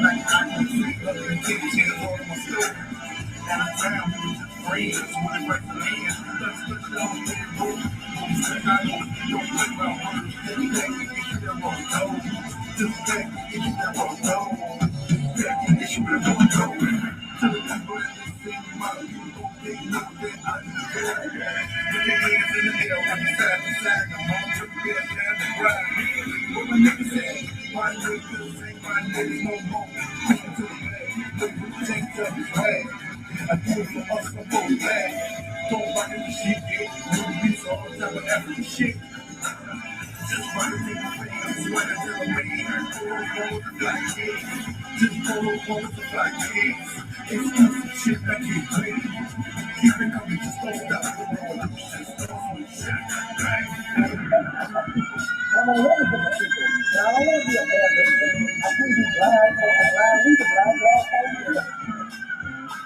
Like I can see other than take chance on my story. And I found we were just friends when it breaks the hands. Let's put it on the road. We said I don't play about words. Just back and get that wrong dog. Just back and get that wrong dog. Back and get you that wrong dog. To the people that just see my people, they know that I deserve it. Put your hands in the air, I'm side to side. I'm on to the best time to ride. What my niggas say, my niggas ain't my niggas no more. Take it to the bag, look who takes up his bag. I do it for us, I'm going back. Don't rock the shit, yeah. New beats all the time with African shit. Just rockin' in the face, sweater till I'm ready. Polo with the black kids. Just polo with the black kids. Exclusive shit that you clean. Keep it coming, just don't stop the revolution. Start with shit, bang. I'm a really good people. Now, I don't want to be a bad person. I couldn't be blind, so I'm blind, we the blind, y'all fight.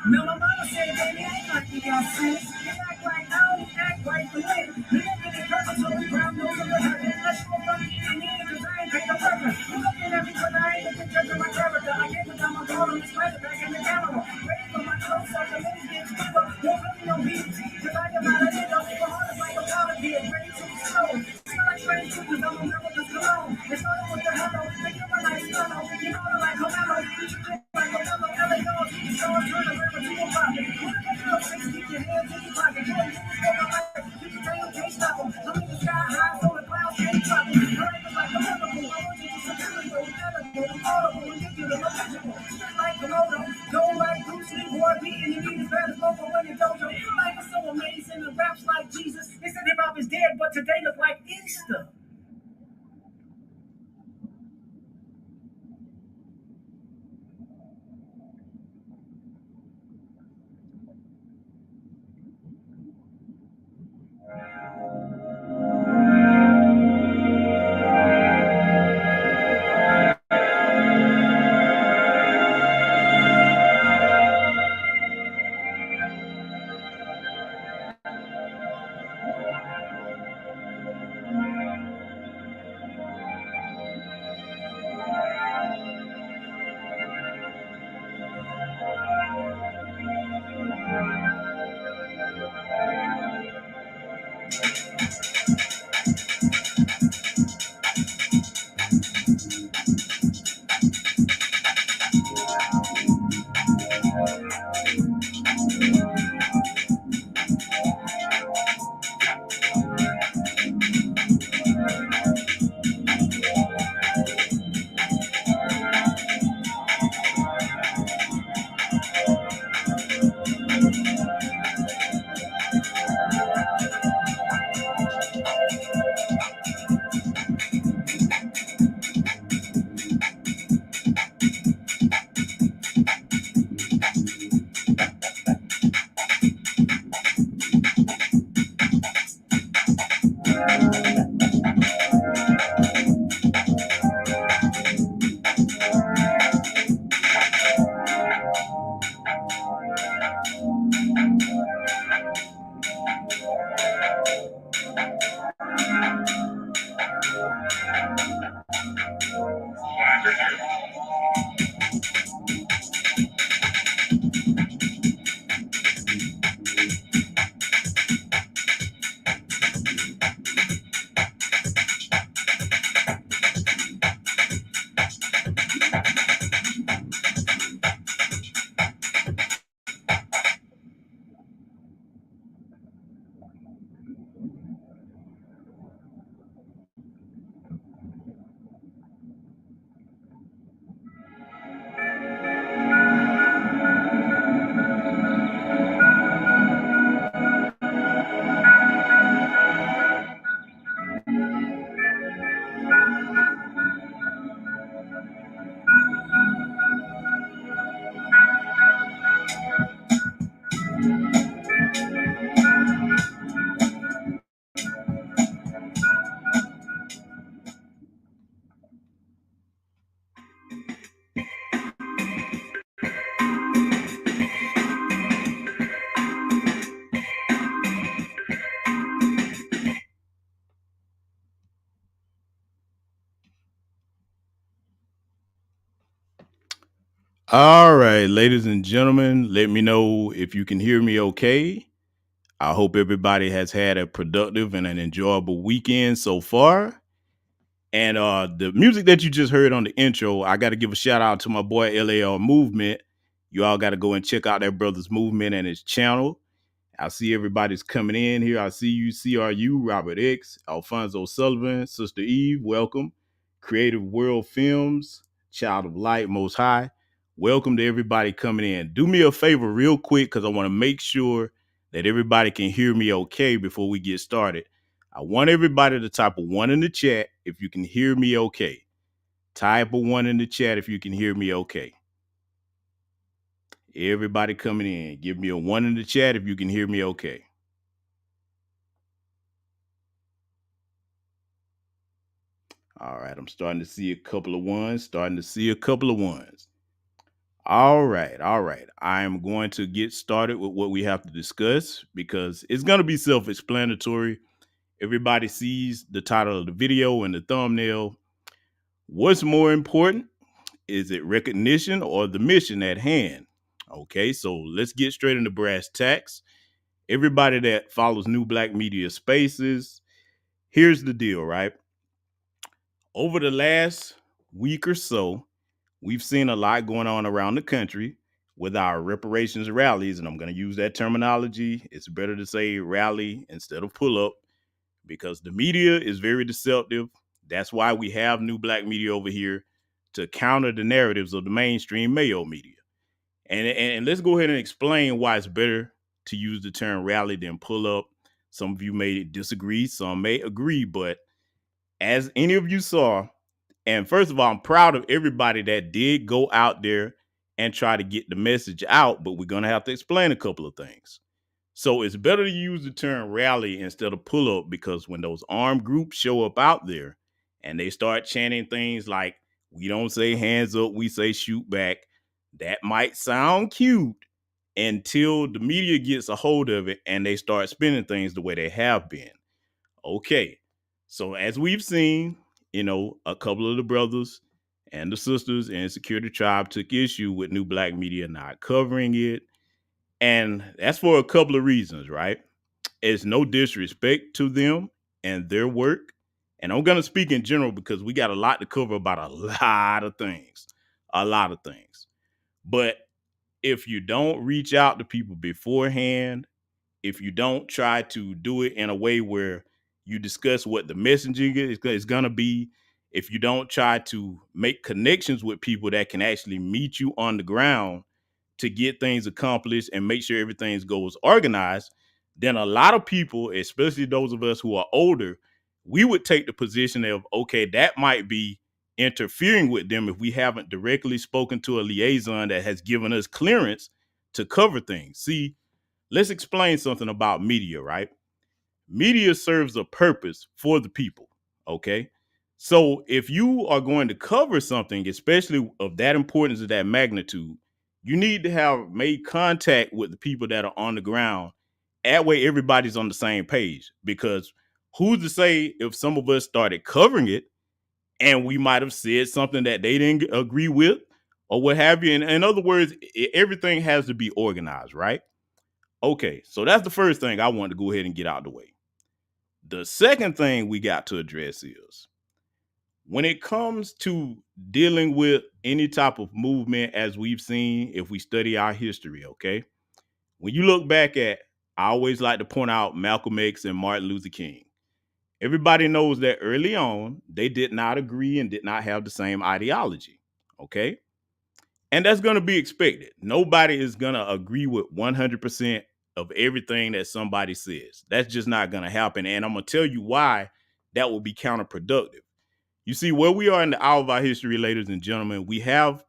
No, my mama said, baby, I ain't like you got sense. You act like I don't act right for it. You look at the person, so we grab no of the hurt. Unless you're from the Indian, because I ain't take no reference. You looking at me, but I ain't looking just at my character. I get the time I'm going on this letter back in the camera. Ready for my clothes, so the ladies get stronger. Don't really know me, because I am out of it. Don't feel hard like a powder beer. Ready to explode. Smell like strange food, because I'm a rebel, just cologne. It's all with the hello. Think you're a nice fellow. You know I like Homelo. You should just like Homelo. LA dogs, you saw us turn around. Keep your hands in your pocket. You ain't for my life. You can tell you can't stop them. I'm in the sky high, so the clouds can't drop them. My life is like a miracle. I want you to survive. I'm audible, ridiculous, illegible. Spit like Komodo. Go like Bruce Lee, boy, beating the need as bad as local when you dojo. Life is so amazing and raps like Jesus. They said hip hop is dead, but today look like Easter. All right, ladies and gentlemen, let me know if you can hear me okay. I hope everybody has had a productive and an enjoyable weekend so far. And the music that you just heard on the intro, I got to give a shout out to my boy LAR Movement. You all got to go and check out that brother's movement and his channel. I see everybody's coming in here. I see you, CRU, Robert X, Alfonso Sullivan, Sister Eve, welcome. Creative World Films, Child of Light, Most High. Welcome to everybody coming in. Do me a favor real quick because I want to make sure that everybody can hear me okay before we get started. I want everybody to type a one in the chat if you can hear me okay. Type a one in the chat if you can hear me okay. Everybody coming in, give me a one in the chat if you can hear me okay. All right, I'm starting to see a couple of ones, All right, all right. I'm going to get started with what we have to discuss because it's going to be self explanatory. Everybody sees the title of the video and the thumbnail. What's more important? Is it recognition or the mission at hand? Okay, so let's get straight into brass tacks. Everybody that follows New Black Media Spaces, here's the deal, right? Over the last week or so, we've seen a lot going on around the country with our reparations rallies, and I'm going to use that terminology. It's better to say rally instead of pull up because the media is very deceptive. That's why we have New Black Media over here to counter the narratives of the mainstream Mayo media. And let's go ahead and explain why it's better to use the term rally than pull up. Some of you may disagree, some may agree, but as any of you saw, and first of all, I'm proud of everybody that did go out there and try to get the message out, but we're going to have to explain a couple of things. So it's better to use the term rally instead of pull up because when those armed groups show up out there and they start chanting things like, we don't say hands up, we say shoot back, that might sound cute until the media gets a hold of it and they start spinning things the way they have been. Okay. So as we've seen, a couple of the brothers and the sisters in Security Tribe took issue with New Black Media not covering it. And that's for a couple of reasons, right? It's no disrespect to them and their work. And I'm going to speak in general because we got a lot to cover about a lot of things. A lot of things. But if you don't reach out to people beforehand, if you don't try to do it in a way where you discuss what the messaging is going to be, if you don't try to make connections with people that can actually meet you on the ground to get things accomplished and make sure everything goes organized, then a lot of people, especially those of us who are older, we would take the position of, okay, that might be interfering with them if we haven't directly spoken to a liaison that has given us clearance to cover things. See, let's explain something about media, right? Media serves a purpose for the people, okay? So if you are going to cover something, especially of that importance, of that magnitude, you need to have made contact with the people that are on the ground. That way everybody's on the same page, because who's to say if some of us started covering it and we might have said something that they didn't agree with or what have you. In other words, everything has to be organized, right? Okay, so that's the first thing I want to go ahead and get out of the way. The second thing we got to address is when it comes to dealing with any type of movement, as we've seen, if we study our history, okay? When you look back at, I always like to point out Malcolm X and Martin Luther King. Everybody knows that early on, they did not agree and did not have the same ideology, okay? And that's going to be expected. Nobody is going to agree with 100% of everything that somebody says. That's just not going to happen. And I'm going to tell you why that will be counterproductive. You see, where we are in the hour of our history, ladies and gentlemen, we have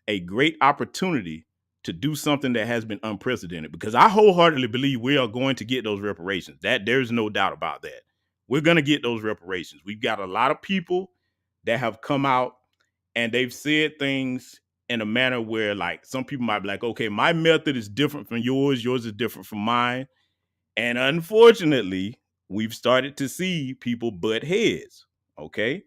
a great opportunity to do something that has been unprecedented, because I wholeheartedly believe we are going to get those reparations. That there's no doubt about that. We're going to get those reparations. We've got a lot of people that have come out and they've said things in a manner where, like, some people might be like, okay, my method is different from yours is different from mine. And unfortunately, we've started to see people butt heads. Okay.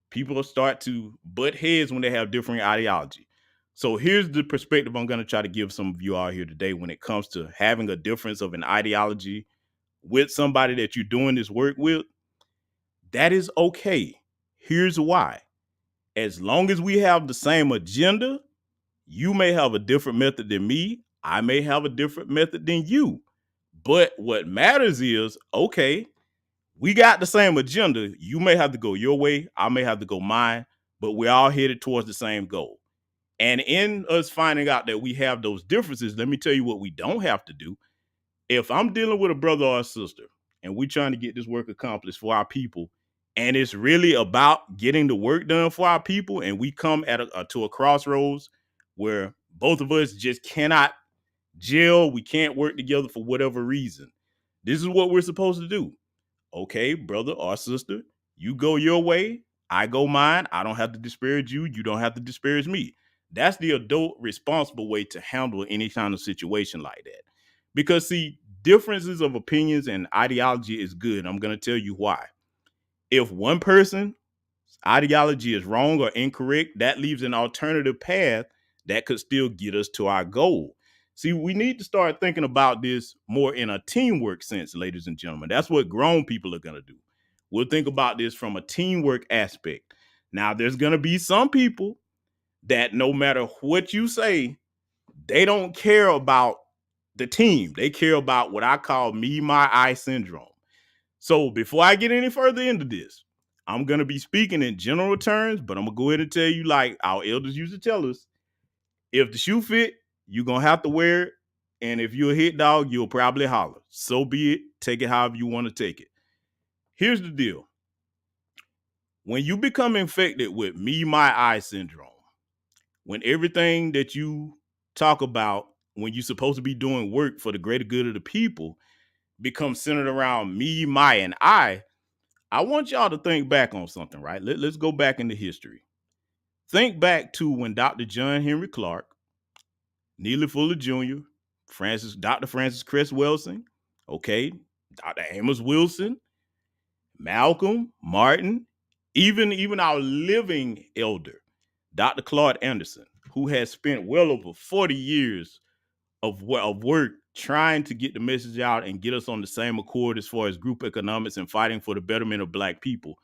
People start to butt heads when they have different ideology. So here's the perspective I'm going to try to give some of you all here today when it comes to having a difference of an ideology with somebody that you're doing this work with. That is okay. Here's why. As long as we have the same agenda, you may have a different method than me. I may have a different method than you. But what matters is, okay, we got the same agenda. You may have to go your way. I may have to go mine, but we're all headed towards the same goal. And in us finding out that we have those differences, let me tell you what we don't have to do. If I'm dealing with a brother or a sister and we're trying to get this work accomplished for our people, and it's really about getting the work done for our people, and we come at to a crossroads where both of us just cannot gel, we can't work together for whatever reason. This is what we're supposed to do. Okay, brother or sister, you go your way, I go mine. I don't have to disparage you. You don't have to disparage me. That's the adult responsible way to handle any kind of situation like that. Because, see, differences of opinions and ideology is good. I'm going to tell you why. If one person's ideology is wrong or incorrect, that leaves an alternative path that could still get us to our goal. See, we need to start thinking about this more in a teamwork sense, ladies and gentlemen. That's what grown people are going to do. We'll think about this from a teamwork aspect. Now, there's going to be some people that no matter what you say, they don't care about the team. They care about what I call me, my, I syndrome. So before I get any further into this, I'm going to be speaking in general terms, but I'm going to go ahead and tell you, like our elders used to tell us, if the shoe fit, you're going to have to wear it. And if you're a hit dog, you'll probably holler. So be it. Take it however you want to take it. Here's the deal. When you become infected with me, my, I syndrome, when everything that you talk about, when you're supposed to be doing work for the greater good of the people, becomes centered around me, my, and I want y'all to think back on something, right? Let's go back into history. Think back to when Dr. John Henry Clark, Neely Fuller Jr., Dr. Francis Cress Welsing, okay, Dr. Amos Wilson, Malcolm, Martin, even our living elder, Dr. Claude Anderson, who has spent well over 40 years of work trying to get the message out and get us on the same accord as far as group economics and fighting for the betterment of Black people.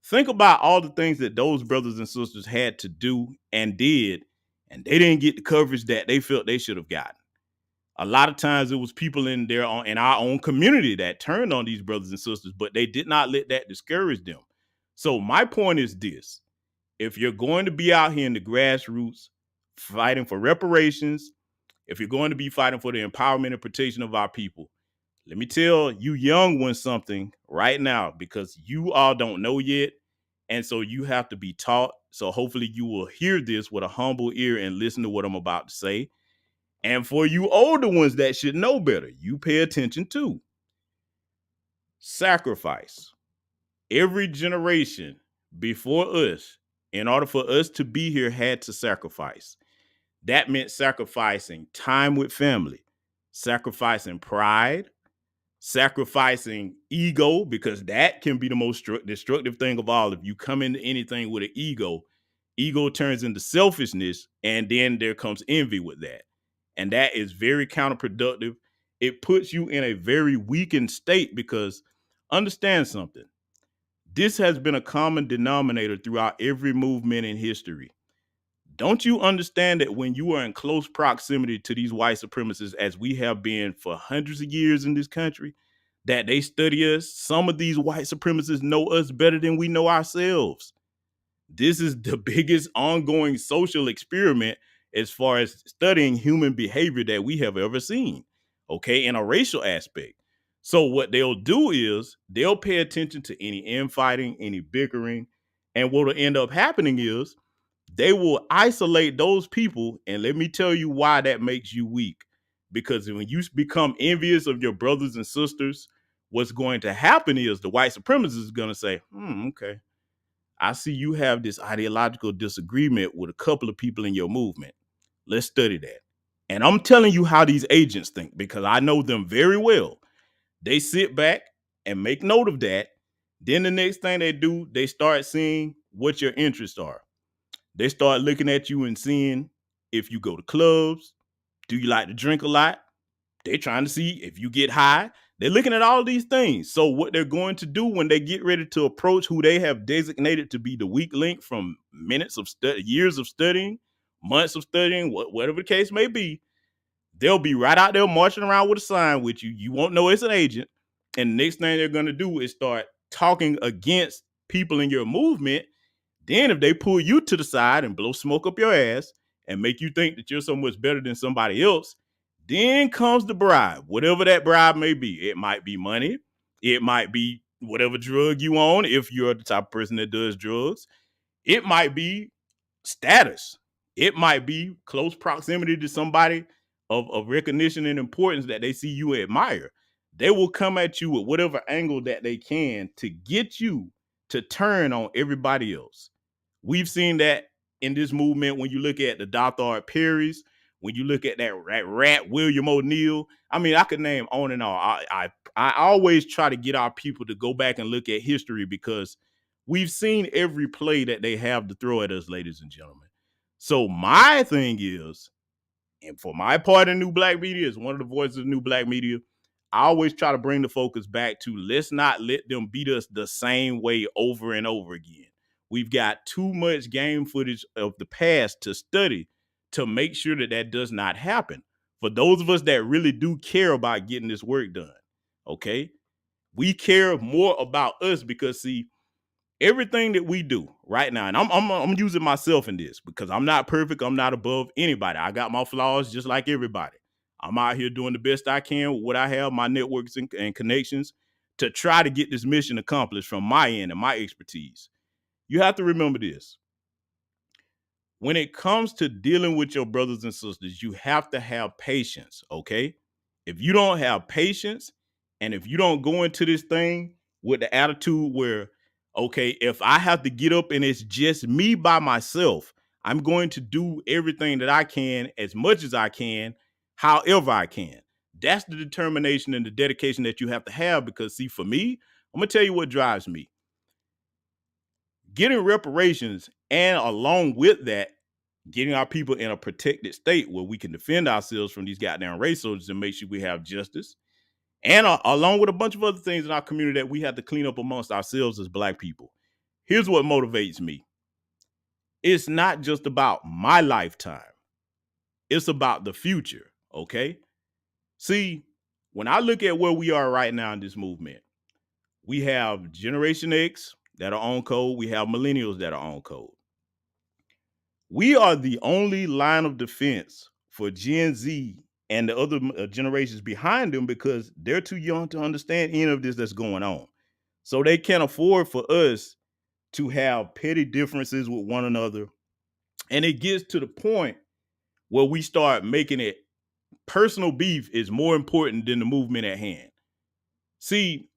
Think about all the things that those brothers and sisters had to do and did, and they didn't get the coverage that they felt they should have gotten. A lot of times it was people in our own community that turned on these brothers and sisters, but they did not let that discourage them. So my point is this: if you're going to be out here in the grassroots fighting for reparations, if you're going to be fighting for the empowerment and protection of our people, let me tell you young ones something right now, because you all don't know yet. And so you have to be taught. So hopefully you will hear this with a humble ear and listen to what I'm about to say. And for you older ones that should know better, you pay attention to sacrifice. Every generation before us, in order for us to be here, had to sacrifice. That meant sacrificing time with family, sacrificing pride, sacrificing ego, because that can be the most destructive thing of all. If you come into anything with an ego turns into selfishness, and then there comes envy with that. And that is very counterproductive. It puts you in a very weakened state, because understand something. This has been a common denominator throughout every movement in history. Don't you understand that when you are in close proximity to these white supremacists, as we have been for hundreds of years in this country, that they study us? Some of these white supremacists know us better than we know ourselves. This is the biggest ongoing social experiment as far as studying human behavior that we have ever seen, okay, in a racial aspect. So what they'll do is they'll pay attention to any infighting, any bickering, and what will end up happening is they will isolate those people. And let me tell you why that makes you weak. Because when you become envious of your brothers and sisters, what's going to happen is the white supremacist is going to say, okay, I see you have this ideological disagreement with a couple of people in your movement. Let's study that. And I'm telling you how these agents think, because I know them very well. They sit back and make note of that. Then the next thing they do, they start seeing what your interests are. They start looking at you and seeing if you go to clubs. Do you like to drink a lot? They're trying to see if you get high. They're looking at all these things. So what they're going to do when they get ready to approach who they have designated to be the weak link from minutes of years of studying, months of studying, whatever the case may be, they'll be right out there marching around with a sign with you. You won't know it's an agent. And the next thing they're going to do is start talking against people in your movement. Then if they pull you to the side and blow smoke up your ass and make you think that you're so much better than somebody else, then comes the bribe, whatever that bribe may be. It might be money. It might be whatever drug you own if you're the type of person that does drugs. It might be status. It might be close proximity to somebody of recognition and importance that they see you admire. They will come at you with whatever angle that they can to get you to turn on everybody else. We've seen that in this movement when you look at the Dr. Perry's, when you look at that rat William O'Neill. I mean, I could name on and on. I always try to get our people to go back and look at history because we've seen every play that they have to throw at us, ladies and gentlemen. So my thing is, and for my part in New Black Media, as one of the voices of New Black Media, I always try to bring the focus back to let's not let them beat us the same way over and over again. We've got too much game footage of the past to study to make sure that that does not happen. For those of us that really do care about getting this work done, okay? We care more about us because, see, everything that we do right now, and I'm using myself in this because I'm not perfect. I'm not above anybody. I got my flaws just like everybody. I'm out here doing the best I can with what I have, my networks and connections to try to get this mission accomplished from my end and my expertise. You have to remember this. When it comes to dealing with your brothers and sisters, you have to have patience, okay? If you don't have patience and if you don't go into this thing with the attitude where, okay, if I have to get up and it's just me by myself, I'm going to do everything that I can as much as I can, however I can. That's the determination and the dedication that you have to have because, see, for me, I'm going to tell you what drives me. Getting reparations and along with that, getting our people in a protected state where we can defend ourselves from these goddamn race soldiers and make sure we have justice. And along with a bunch of other things in our community that we have to clean up amongst ourselves as Black people. Here's what motivates me. It's not just about my lifetime. It's about the future, okay? See, when I look at where we are right now in this movement, we have Generation X that are on code. We have millennials that are on code. We are the only line of defense for Gen Z and the other generations behind them because they're too young to understand any of this that's going on. So they can't afford for us to have petty differences with one another. And it gets to the point where we start making it personal beef is more important than the movement at hand. See,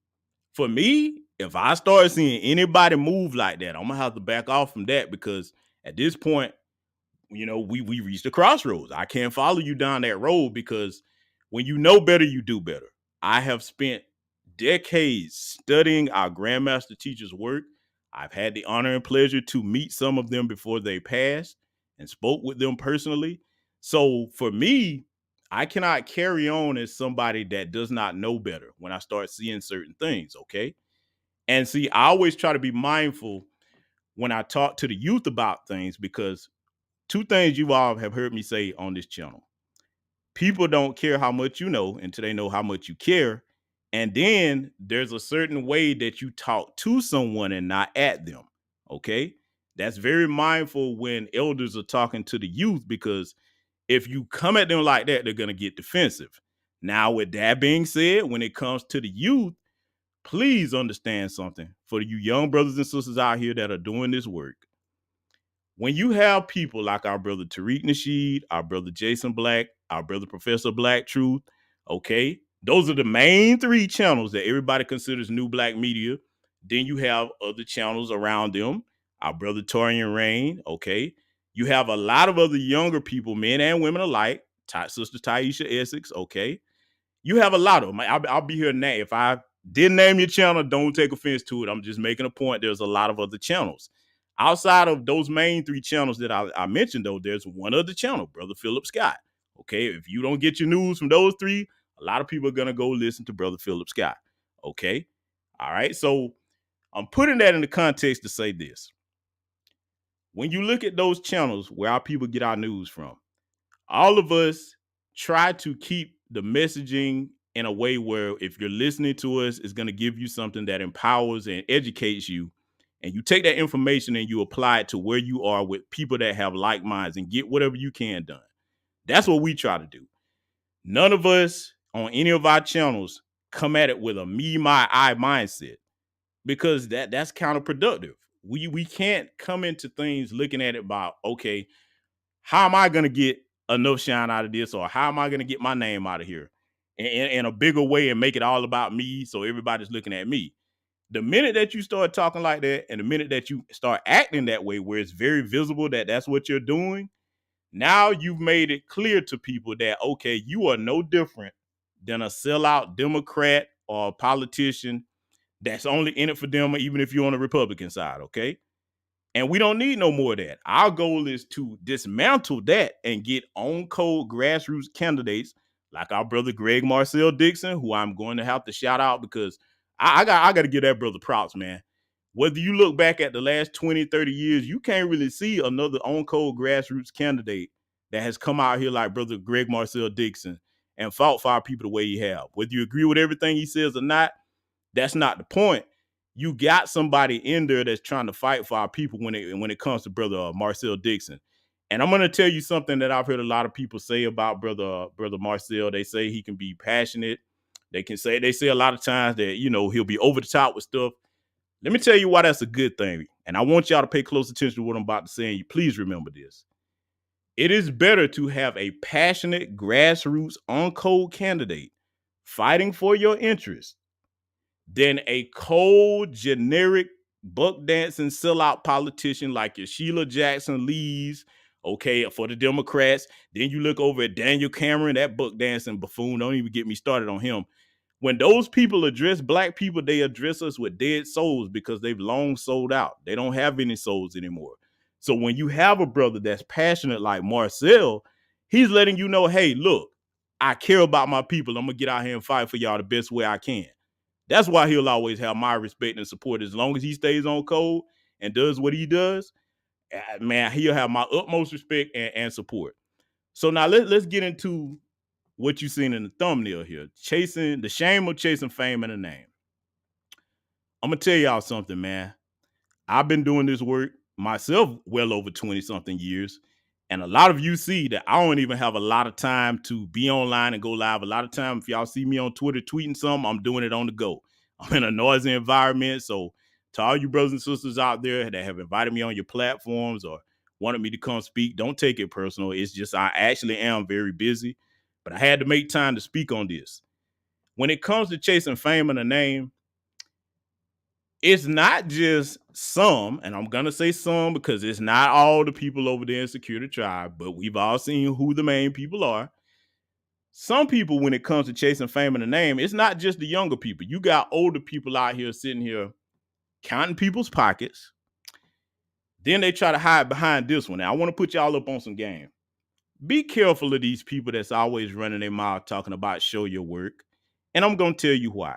for me, if I start seeing anybody move like that, I'm gonna have to back off from that because at this point, you know, we reached a crossroads. I can't follow you down that road because when you know better, you do better. I have spent decades studying our Grandmaster teachers' work. I've had the honor and pleasure to meet some of them before they passed and spoke with them personally. So for me, I cannot carry on as somebody that does not know better when I start seeing certain things, okay? And see, I always try to be mindful when I talk to the youth about things because two things you all have heard me say on this channel. People don't care how much you know until they know how much you care. And then there's a certain way that you talk to someone and not at them. Okay. That's very mindful when elders are talking to the youth because if you come at them like that, they're going to get defensive. Now, with that being said, when it comes to the youth, please understand something for you young brothers and sisters out here that are doing this work. When you have people like our brother Tariq Nasheed, our brother Jason Black, our brother Professor Black Truth, okay, those are the main three channels that everybody considers New Black Media. Then you have other channels around them, our brother Torian Rain, okay. You have a lot of other younger people, men and women alike, Sister Taisha Essex, okay. You have a lot of them. I'll be here now. If I didn't name your channel, don't take offense to it. I'm just making a point. There's a lot of other channels. Outside of those main 3 channels that I mentioned, though, there's one other channel, Brother Philip Scott. Okay, if you don't get your news from those 3, a lot of people are gonna go listen to Brother Philip Scott. Okay, all right. So I'm putting that in the context to say this: when you look at those channels where our people get our news from, all of us try to keep the messaging in a way where if you're listening to us, it's going to give you something that empowers and educates you. And you take that information and you apply it to where you are with people that have like minds and get whatever you can done. That's what we try to do. None of us on any of our channels come at it with a me, my, I mindset, because that's counterproductive. We can't come into things looking at it about, okay, how am I going to get enough shine out of this, or how am I going to get my name out of here in a bigger way and make it all about me so everybody's looking at me? The minute that you start talking like that, and the minute that you start acting that way, where it's very visible that that's what you're doing, now you've made it clear to people that, okay, you are no different than a sellout Democrat or a politician that's only in it for them, even if you're on the Republican side, okay? And we don't need no more of that. Our goal is to dismantle that and get on code grassroots candidates like our brother Greg Marcel Dixon, who I'm going to have to shout out because I got to give that brother props, man. Whether you look back at the last 20, 30 years, you can't really see another on code grassroots candidate that has come out here like brother Greg Marcel Dixon and fought for our people the way he have. Whether you agree with everything he says or not, that's not the point. You got somebody in there that's trying to fight for our people when it comes to brother Marcel Dixon. And I'm going to tell you something that I've heard a lot of people say about brother Marcel. They say he can be passionate. They say a lot of times that, he'll be over the top with stuff. Let me tell you why that's a good thing. And I want y'all to pay close attention to what I'm about to say. And you please remember this. It is better to have a passionate grassroots on code candidate fighting for your interests than a cold, generic, buck dancing sellout politician like your Sheila Jackson Lee's, okay, for the Democrats. Then you look over at Daniel Cameron, that buck dancing buffoon. Don't even get me started on him. When those people address black people, they address us with dead souls because they've long sold out. They don't have any souls anymore. So when you have a brother that's passionate like Marcel, he's letting you know, hey, look, I care about my people. I'm going to get out here and fight for y'all the best way I can. That's why he'll always have my respect and support. As long as he stays on code and does what he does, man, he'll have my utmost respect and support. So now let's get into what you seen in the thumbnail here. The shame of chasing fame and a name. I'm going to tell y'all something, man. I've been doing this work myself well over 20 something years. And a lot of you see that I don't even have a lot of time to be online and go live. A lot of time, if y'all see me on Twitter tweeting something, I'm doing it on the go. I'm in a noisy environment. So to all you brothers and sisters out there that have invited me on your platforms or wanted me to come speak, don't take it personal. It's just I actually am very busy. But I had to make time to speak on this. When it comes to chasing fame and a name, it's not just some, and I'm going to say some because it's not all the people over there in Security Tribe, but we've all seen who the main people are. Some people, when it comes to chasing fame and a name, it's not just the younger people. You got older people out here sitting here counting people's pockets. Then they try to hide behind this one. Now, I want to put y'all up on some game. Be careful of these people that's always running their mouth talking about show your work. And I'm going to tell you why.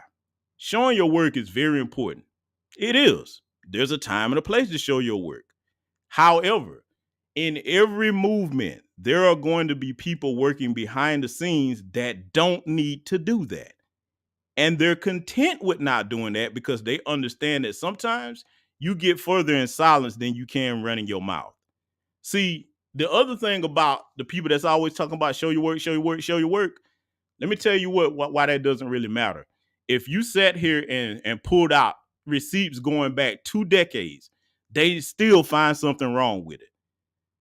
Showing your work is very important. It is. There's a time and a place to show your work. However, in every movement, there are going to be people working behind the scenes that don't need to do that. And they're content with not doing that because they understand that sometimes you get further in silence than you can running your mouth. See, the other thing about the people that's always talking about show your work, show your work, show your work, let me tell you why that doesn't really matter. If you sat here and pulled out receipts going back 2 decades, they still find something wrong with it.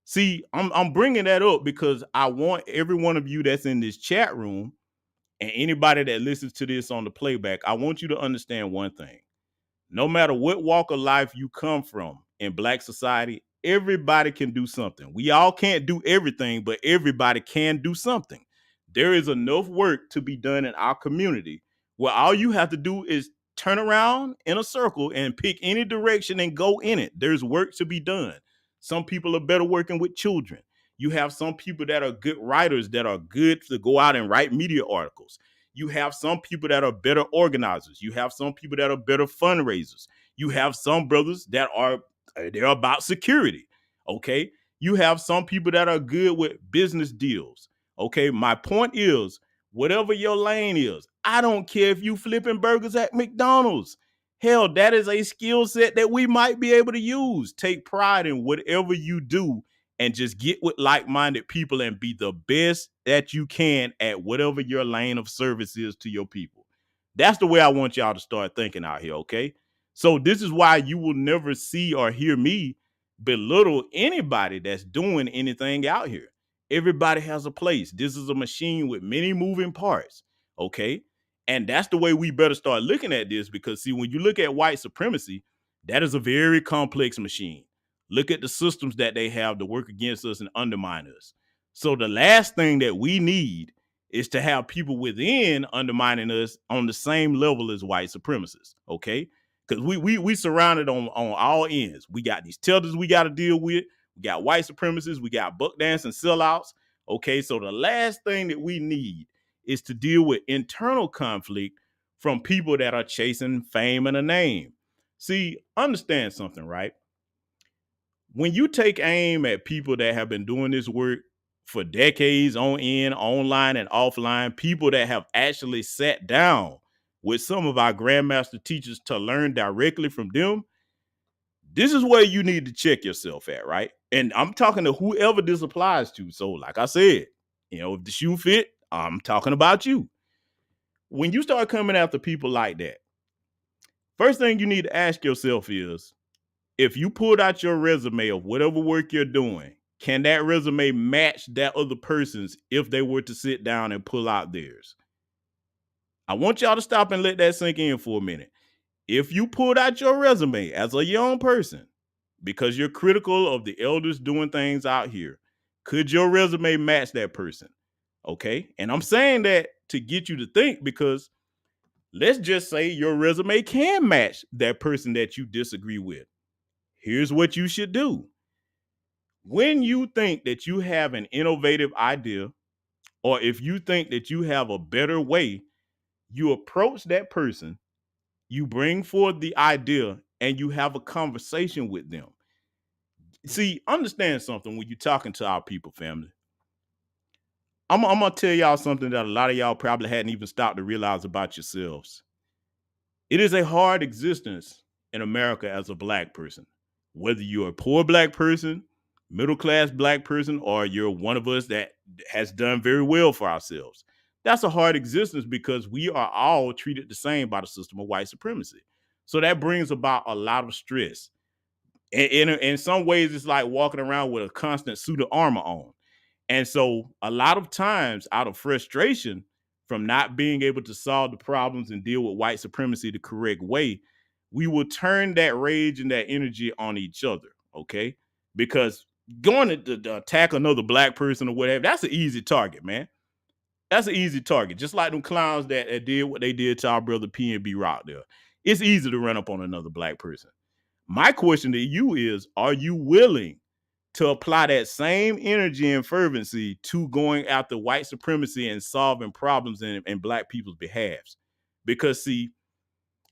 See, I'm bringing that up because I want every one of you that's in this chat room and anybody that listens to this on the playback, I want you to understand one thing. No matter what walk of life you come from in Black society, everybody can do something. We all can't do everything, but everybody can do something. There is enough work to be done in our community where all you have to do is turn around in a circle and pick any direction and go in it. There's work to be done. Some people are better working with children. You have some people that are good writers that are good to go out and write media articles. You have some people that are better organizers. You have some people that are better fundraisers. You have some brothers that are they're about security. Okay. You have some people that are good with business deals. Okay. My point is, whatever your lane is, I don't care if you flipping burgers at McDonald's. Hell, that is a skill set that we might be able to use. Take pride in whatever you do and just get with like-minded people and be the best that you can at whatever your lane of service is to your people. That's the way I want y'all to start thinking out here, okay? So this is why you will never see or hear me belittle anybody that's doing anything out here. Everybody has a place. This is a machine with many moving parts, okay? And that's the way we better start looking at this, because see, when you look at white supremacy, that is a very complex machine. Look at the systems that they have to work against us and undermine us. So the last thing that we need is to have people within undermining us on the same level as white supremacists, okay? Because we surrounded on all ends. We got these tethers we got to deal with. We got white supremacists. We got buck dancing sellouts. Okay, so the last thing that we need is to deal with internal conflict from people that are chasing fame and a name. See, understand something, right? When you take aim at people that have been doing this work for decades on end, online and offline, people that have actually sat down with some of our grandmaster teachers to learn directly from them, this is where you need to check yourself at, right? And I'm talking to whoever this applies to. So, like I said, if the shoe fit, I'm talking about you. When you start coming after people like that, first thing you need to ask yourself is, if you pulled out your resume of whatever work you're doing, can that resume match that other person's if they were to sit down and pull out theirs? I want y'all to stop and let that sink in for a minute. If you pulled out your resume as a young person because you're critical of the elders doing things out here, could your resume match that person? Okay. And I'm saying that to get you to think, because let's just say your resume can match that person that you disagree with. Here's what you should do. When you think that you have an innovative idea, or if you think that you have a better way, you approach that person, you bring forth the idea, and you have a conversation with them. See, understand something when you're talking to our people, family. I'm going to tell y'all something that a lot of y'all probably hadn't even stopped to realize about yourselves. It is a hard existence in America as a black person. Whether you're a poor black person, middle-class black person, or you're one of us that has done very well for ourselves. That's a hard existence because we are all treated the same by the system of white supremacy. So that brings about a lot of stress. In some ways, it's like walking around with a constant suit of armor on. And so a lot of times, out of frustration from not being able to solve the problems and deal with white supremacy the correct way, we will turn that rage and that energy on each other, okay? Because going to attack another black person or whatever, that's an easy target, man. That's an easy target. Just like them clowns that did what they did to our brother PNB Rock there. It's easy to run up on another black person. My question to you is, are you willing to apply that same energy and fervency to going after white supremacy and solving problems in black people's behalves? Because see,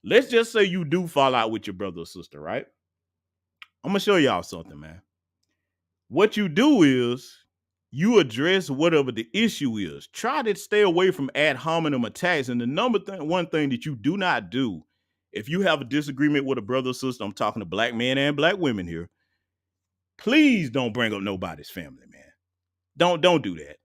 let's just say you do fall out with your brother or sister, right? I'm gonna show y'all something, man. What you do is you address whatever the issue is. Try to stay away from ad hominem attacks. And the one thing that you do not do, if you have a disagreement with a brother or sister, I'm talking to black men and black women here, please don't bring up nobody's family, man. Don't do that.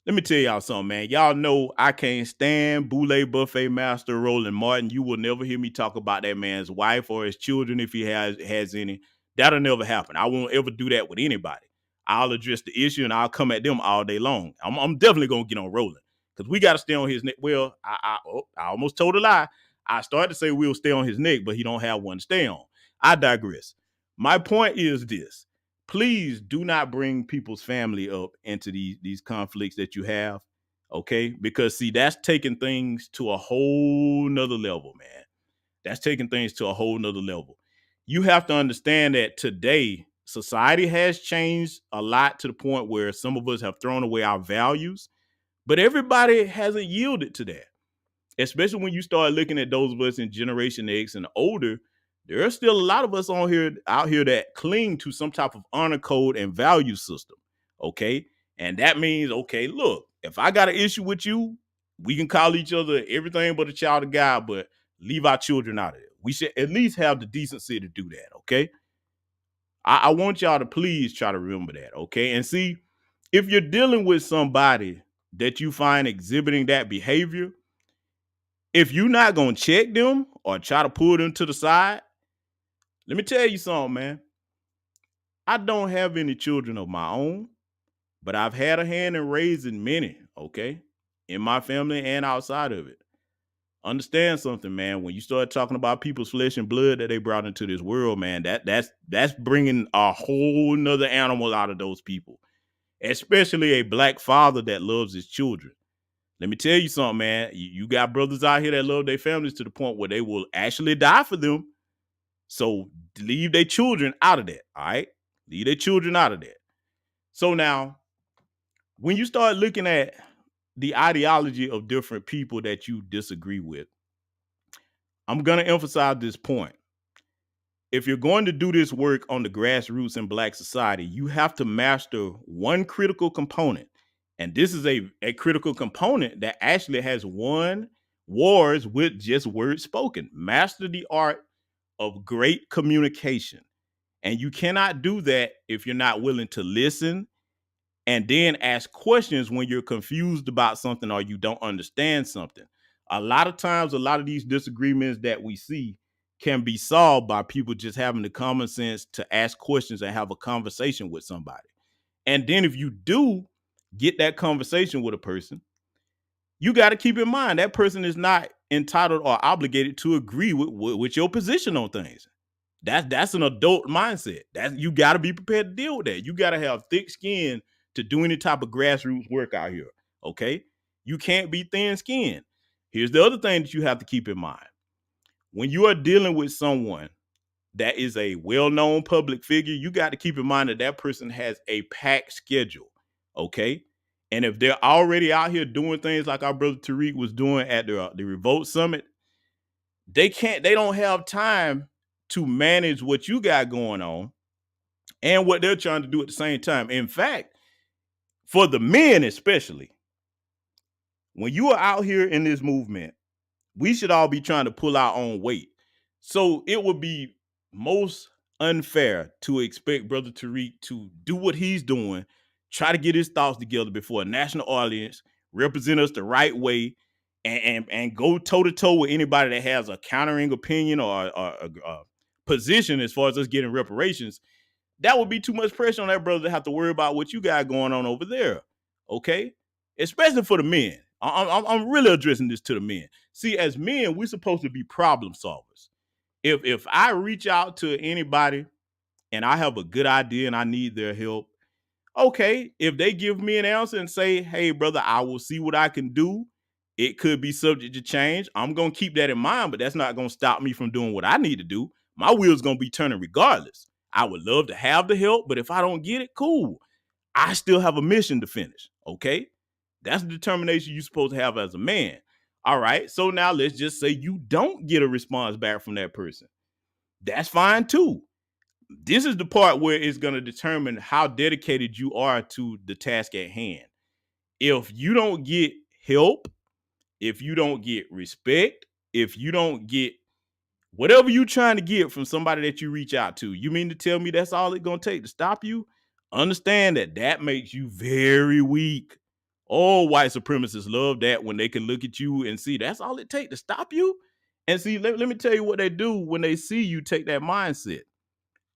Let me tell y'all something, man. Y'all know I can't stand Boule Buffet Master Roland Martin. You will never hear me talk about that man's wife or his children if he has any. That'll never happen. I won't ever do that with anybody. I'll address the issue and I'll come at them all day long. I'm definitely gonna get on Roland because we got to stay on his neck. Well, I almost told a lie. I started to say we'll stay on his neck, but he don't have one to stay on. I digress. My point is this. Please do not bring people's family up into these conflicts that you have, okay? Because see, that's taking things to a whole nother level, man. That's taking things to a whole nother level. You have to understand that today society has changed a lot to the point where some of us have thrown away our values, but everybody hasn't yielded to that. Especially when you start looking at those of us in Generation X and older, there are still a lot of us on here out here that cling to some type of honor code and value system. Okay. And that means, okay, look, if I got an issue with you, we can call each other everything but a child of God, but leave our children out of it. We should at least have the decency to do that. Okay. I want y'all to please try to remember that. Okay. And see, if you're dealing with somebody that you find exhibiting that behavior, if you're not going to check them or try to pull them to the side, let me tell you something, man. I don't have any children of my own, but I've had a hand in raising many, okay, in my family and outside of it. Understand something, man. When you start talking about people's flesh and blood that they brought into this world, man, that's bringing a whole nother animal out of those people, especially a black father that loves his children. Let me tell you something, man. You got brothers out here that love their families to the point where they will actually die for them. So leave their children out of that. All right. Leave their children out of that. So now, when you start looking at the ideology of different people that you disagree with, I'm going to emphasize this point. If you're going to do this work on the grassroots in Black society, you have to master one critical component. And this is a critical component that actually has won wars with just words spoken. Master the art of great communication. And you cannot do that if you're not willing to listen and then ask questions when you're confused about something or you don't understand something. A lot of times, a lot of these disagreements that we see can be solved by people just having the common sense to ask questions and have a conversation with somebody. And then if you do get that conversation with a person, you got to keep in mind that person is not entitled or obligated to agree with your position on things. That's an adult mindset. That you got to be prepared to deal with that. You got to have thick skin to do any type of grassroots work out here. Okay, you can't be thin skinned. Here's the other thing that you have to keep in mind: when you are dealing with someone that is a well-known public figure, you got to keep in mind that that person has a packed schedule. Okay, and if they're already out here doing things like our brother Tariq was doing at the Revolt Summit, they don't have time to manage what you got going on and what they're trying to do at the same time. In fact, for the men especially, when you are out here in this movement, we should all be trying to pull our own weight. So it would be most unfair to expect Brother Tariq to do what he's doing, try to get his thoughts together before a national audience, represent us the right way, and go toe to toe with anybody that has a countering opinion or a position as far as us getting reparations. That would be too much pressure on that brother to have to worry about what you got going on over there. Okay, especially for the men. I'm really addressing this to the men. See, as men, we're supposed to be problem solvers. If I reach out to anybody and I have a good idea and I need their help, okay, if they give me an answer and say, hey, brother, I will see what I can do. It could be subject to change. I'm going to keep that in mind, but that's not going to stop me from doing what I need to do. My wheel's going to be turning regardless. I would love to have the help, but if I don't get it, cool. I still have a mission to finish, okay? That's the determination you're supposed to have as a man. All right, so now let's just say you don't get a response back from that person. That's fine too. This is the part where it's going to determine how dedicated you are to the task at hand. If you don't get help, if you don't get respect, if you don't get whatever you're trying to get from somebody that you reach out to, you mean to tell me that's all it's going to take to stop you? Understand that makes you very weak. All white supremacists love that when they can look at you and see that's all it takes to stop you. And see, let me tell you what they do when they see you take that mindset.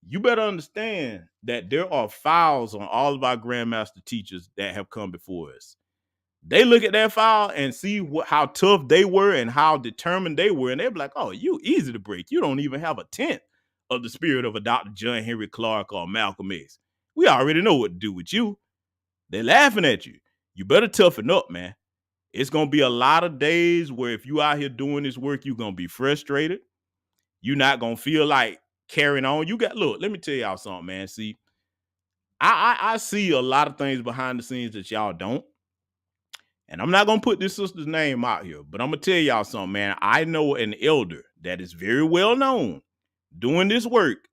You better understand that there are files on all of our grandmaster teachers that have come before us. They look at that file and see how tough they were and how determined they were, and they're like, oh, you easy to break. You don't even have a tenth of the spirit of a Dr. John Henry Clark or Malcolm X. We already know what to do with you. They're laughing at you. You better toughen up, man. It's going to be a lot of days where if you out here doing this work, you're going to be frustrated. You're not gonna feel like carrying on. You got look, let me tell y'all something, man. See, I see a lot of things behind the scenes that y'all don't. And I'm not gonna put this sister's name out here, but I'm gonna tell y'all something, man. I know an elder that is very well known doing this work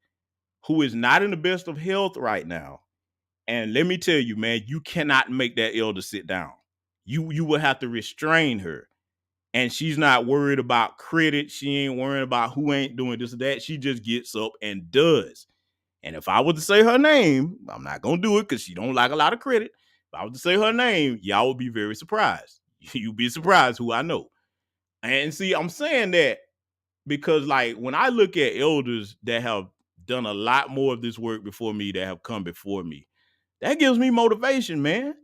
who is not in the best of health right now. And let me tell you, man, you cannot make that elder sit down. You will have to restrain her. And she's not worried about credit. She ain't worried about who ain't doing this or that. She just gets up and does. And if I was to say her name, I'm not gonna do it because she don't like a lot of credit. If I was to say her name, y'all would be very surprised. You'd be surprised who I know. And see, I'm saying that because, like, when I look at elders that have done a lot more of this work before me, that have come before me, that gives me motivation, man.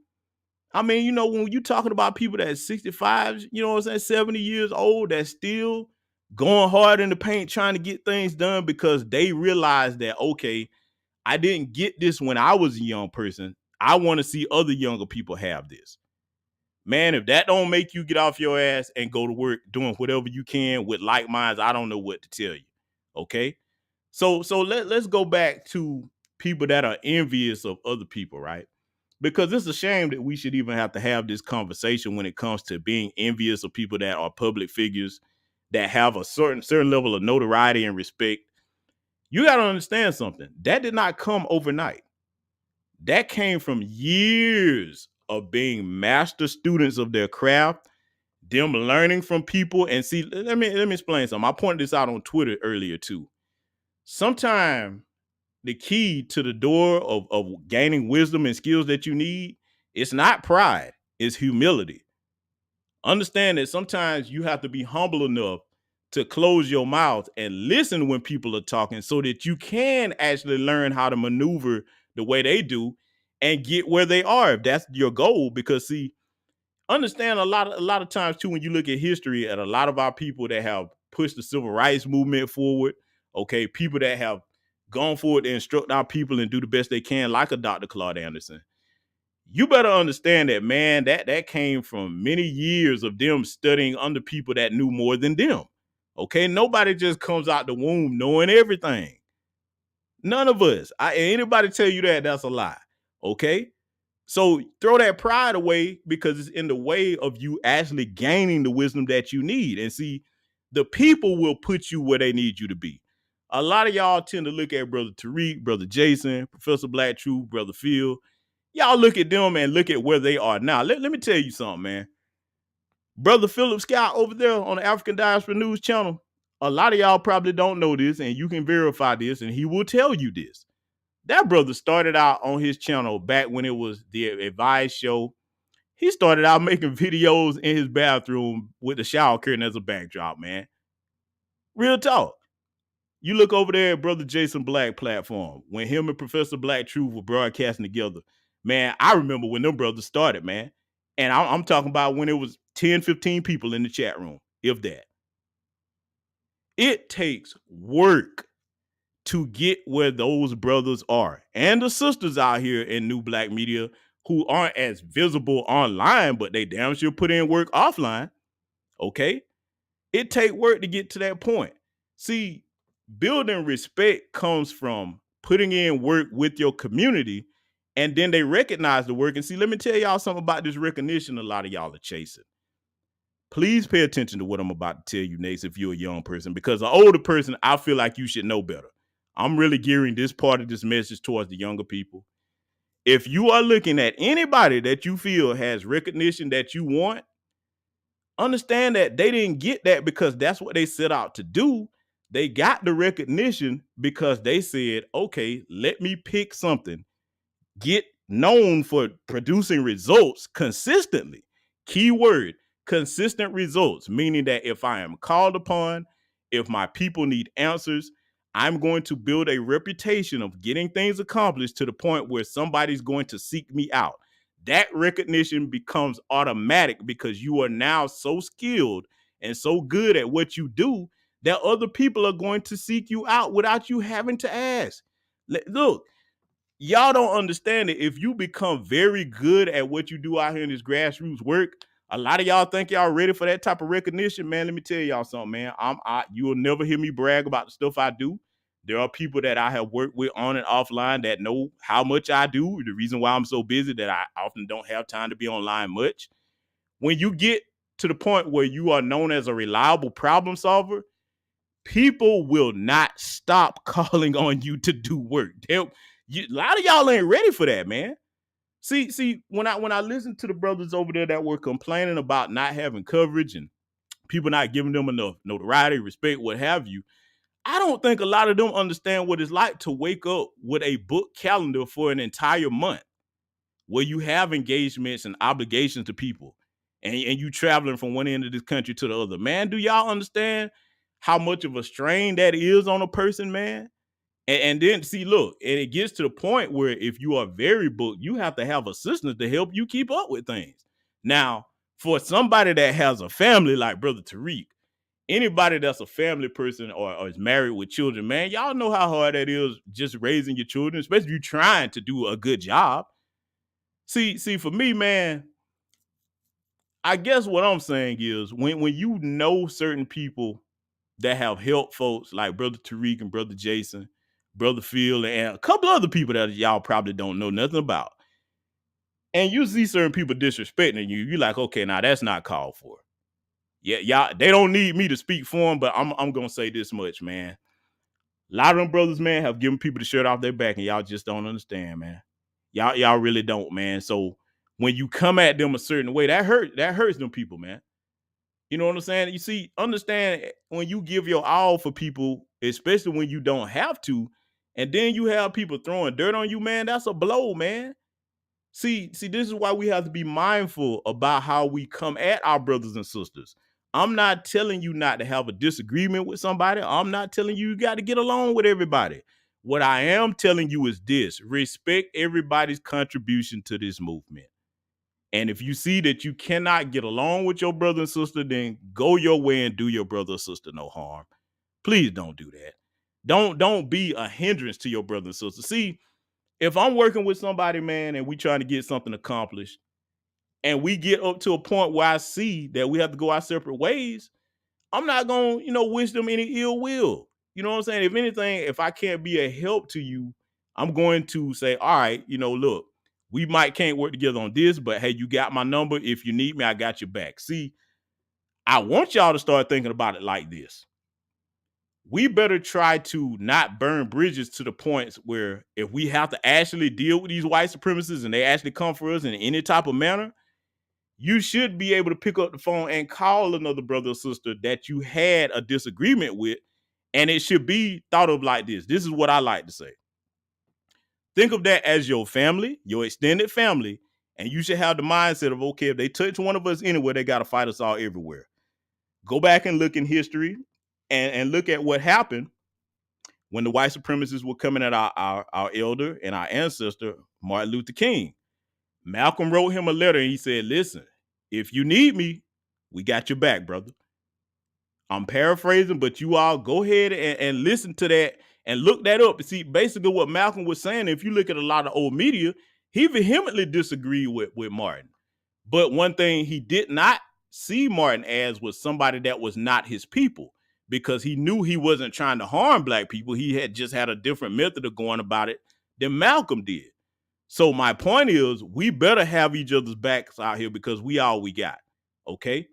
I mean, when you talking about people that's 65, 70 years old, that's still going hard in the paint trying to get things done because they realize that, okay, I didn't get this when I was a young person. I want to see other younger people have this. Man, if that don't make you get off your ass and go to work doing whatever you can with like minds, I don't know what to tell you. Okay? So let's go back to people that are envious of other people, right? Because it's a shame that we should even have to have this conversation when it comes to being envious of people that are public figures that have a certain level of notoriety and respect. You got to understand something. That did not come overnight. That came from years of being master students of their craft, them learning from people. And see, let me explain something. I pointed this out on Twitter earlier too. Sometimes the key to the door of gaining wisdom and skills that you need, it's not pride, it's humility. Understand that sometimes you have to be humble enough to close your mouth and listen when people are talking so that you can actually learn how to maneuver the way they do and get where they are if that's your goal. Because see, understand a lot of times too, when you look at history and a lot of our people that have pushed the civil rights movement forward, okay, people that have gone forward to instruct our people and do the best they can, like a Dr. Claude Anderson. You better understand that, man, that came from many years of them studying under people that knew more than them. Okay, nobody just comes out the womb knowing everything. None of us. Anybody tell you that, that's a lie. Okay, so throw that pride away because it's in the way of you actually gaining the wisdom that you need. And see, the people will put you where they need you to be. A lot of y'all tend to look at Brother Tariq, Brother Jason, Professor Black Truth, Brother Phil. Y'all look at them and look at where they are now. Let me tell you something, man. Brother Philip Scott over there on the African Diaspora News channel, a lot of y'all probably don't know this, and you can verify this, and he will tell you this. That brother started out on his channel back when it was the Advice Show. He started out making videos in his bathroom with the shower curtain as a backdrop, man. Real talk. You look over there at Brother Jason Black platform, when him and Professor Black Truth were broadcasting together. Man, I remember when them brothers started, man. And I'm talking about when it was 10, 15 people in the chat room, if that. It takes work to get where those brothers are and the sisters out here in new black media who aren't as visible online, but they damn sure put in work offline. Okay. It take work to get to that point. See, building respect comes from putting in work with your community, and then they recognize the work. And see, let me tell y'all something about this recognition a lot of y'all are chasing. Please pay attention to what I'm about to tell you next if you're a young person, because an older person, I feel like you should know better. I'm really gearing this part of this message towards the younger people. If you are looking at anybody that you feel has recognition that you want, understand that they didn't get that because that's what they set out to do. They got the recognition because they said, okay, let me pick something, get known for producing results consistently. Keyword, consistent results, meaning that if I am called upon, if my people need answers, I'm going to build a reputation of getting things accomplished to the point where somebody's going to seek me out. That recognition becomes automatic because you are now so skilled and so good at what you do that other people are going to seek you out without you having to ask. Look, y'all don't understand it. If you become very good at what you do out here in this grassroots work, A lot of y'all think y'all ready for that type of recognition, man. Let me tell y'all something, man. You will never hear me brag about the stuff I do. There are people that I have worked with on and offline that know how much I do. The reason why I'm so busy that I often don't have time to be online much. When you get to the point where you are known as a reliable problem solver, people will not stop calling on you to do work. A lot of y'all ain't ready for that, man. See, when I listen to the brothers over there that were complaining about not having coverage and people not giving them enough notoriety, respect, what have you, I don't think a lot of them understand what it's like to wake up with a book calendar for an entire month where you have engagements and obligations to people and you traveling from one end of this country to the other. Man, do y'all understand how much of a strain that is on a person, man? And then see, look, and it gets to the point where if you are very booked, you have to have assistants to help you keep up with things. Now, for somebody that has a family like Brother Tariq, anybody that's a family person or is married with children, man, y'all know how hard that is just raising your children, especially if you're trying to do a good job. See, for me, man, I guess what I'm saying is when you know certain people that have helped folks like Brother Tariq and Brother Jason, Brother Phil, and a couple other people that y'all probably don't know nothing about. And you see certain people disrespecting you, you're like, okay, now that's not called for. Yeah, y'all, they don't need me to speak for them, but I'm gonna say this much, man. A lot of them brothers, man, have given people the shirt off their back, and y'all just don't understand, man. Y'all really don't, man. So when you come at them a certain way, that hurts them people, man. You know what I'm saying? You see, understand when you give your all for people, especially when you don't have to, and then you have people throwing dirt on you, man, that's a blow, man. See, this is why we have to be mindful about how we come at our brothers and sisters. I'm not telling you not to have a disagreement with somebody. I'm not telling you got to get along with everybody. What I am telling you is this: respect everybody's contribution to this movement. And if you see that you cannot get along with your brother and sister, then go your way and do your brother or sister no harm. Please don't do that. Don't be a hindrance to your brother and sister. See, if I'm working with somebody, man, and we trying to get something accomplished, and we get up to a point where I see that we have to go our separate ways, I'm not gonna, wish them any ill will. You know what I'm saying? If anything, if I can't be a help to you, I'm going to say, all right, look, we might can't work together on this, but hey, you got my number. If you need me, I got your back. See, I want y'all to start thinking about it like this. We better try to not burn bridges to the points where if we have to actually deal with these white supremacists and they actually come for us in any type of manner, you should be able to pick up the phone and call another brother or sister that you had a disagreement with. And it should be thought of like this. This is what I like to say. Think of that as your family, your extended family, and you should have the mindset of, okay, if they touch one of us anywhere, they got to fight us all everywhere. Go back and look in history and look at what happened when the white supremacists were coming at our elder and our ancestor, Martin Luther King. Malcolm wrote him a letter and he said, listen, if you need me, we got your back, brother. I'm paraphrasing, but you all go ahead and listen to that and look that up. See, basically what Malcolm was saying, if you look at a lot of old media, he vehemently disagreed with Martin. But one thing he did not see Martin as was somebody that was not his people, because he knew he wasn't trying to harm black people. He had just had a different method of going about it than Malcolm did. So my point is, we better have each other's backs out here because we all we got. Okay?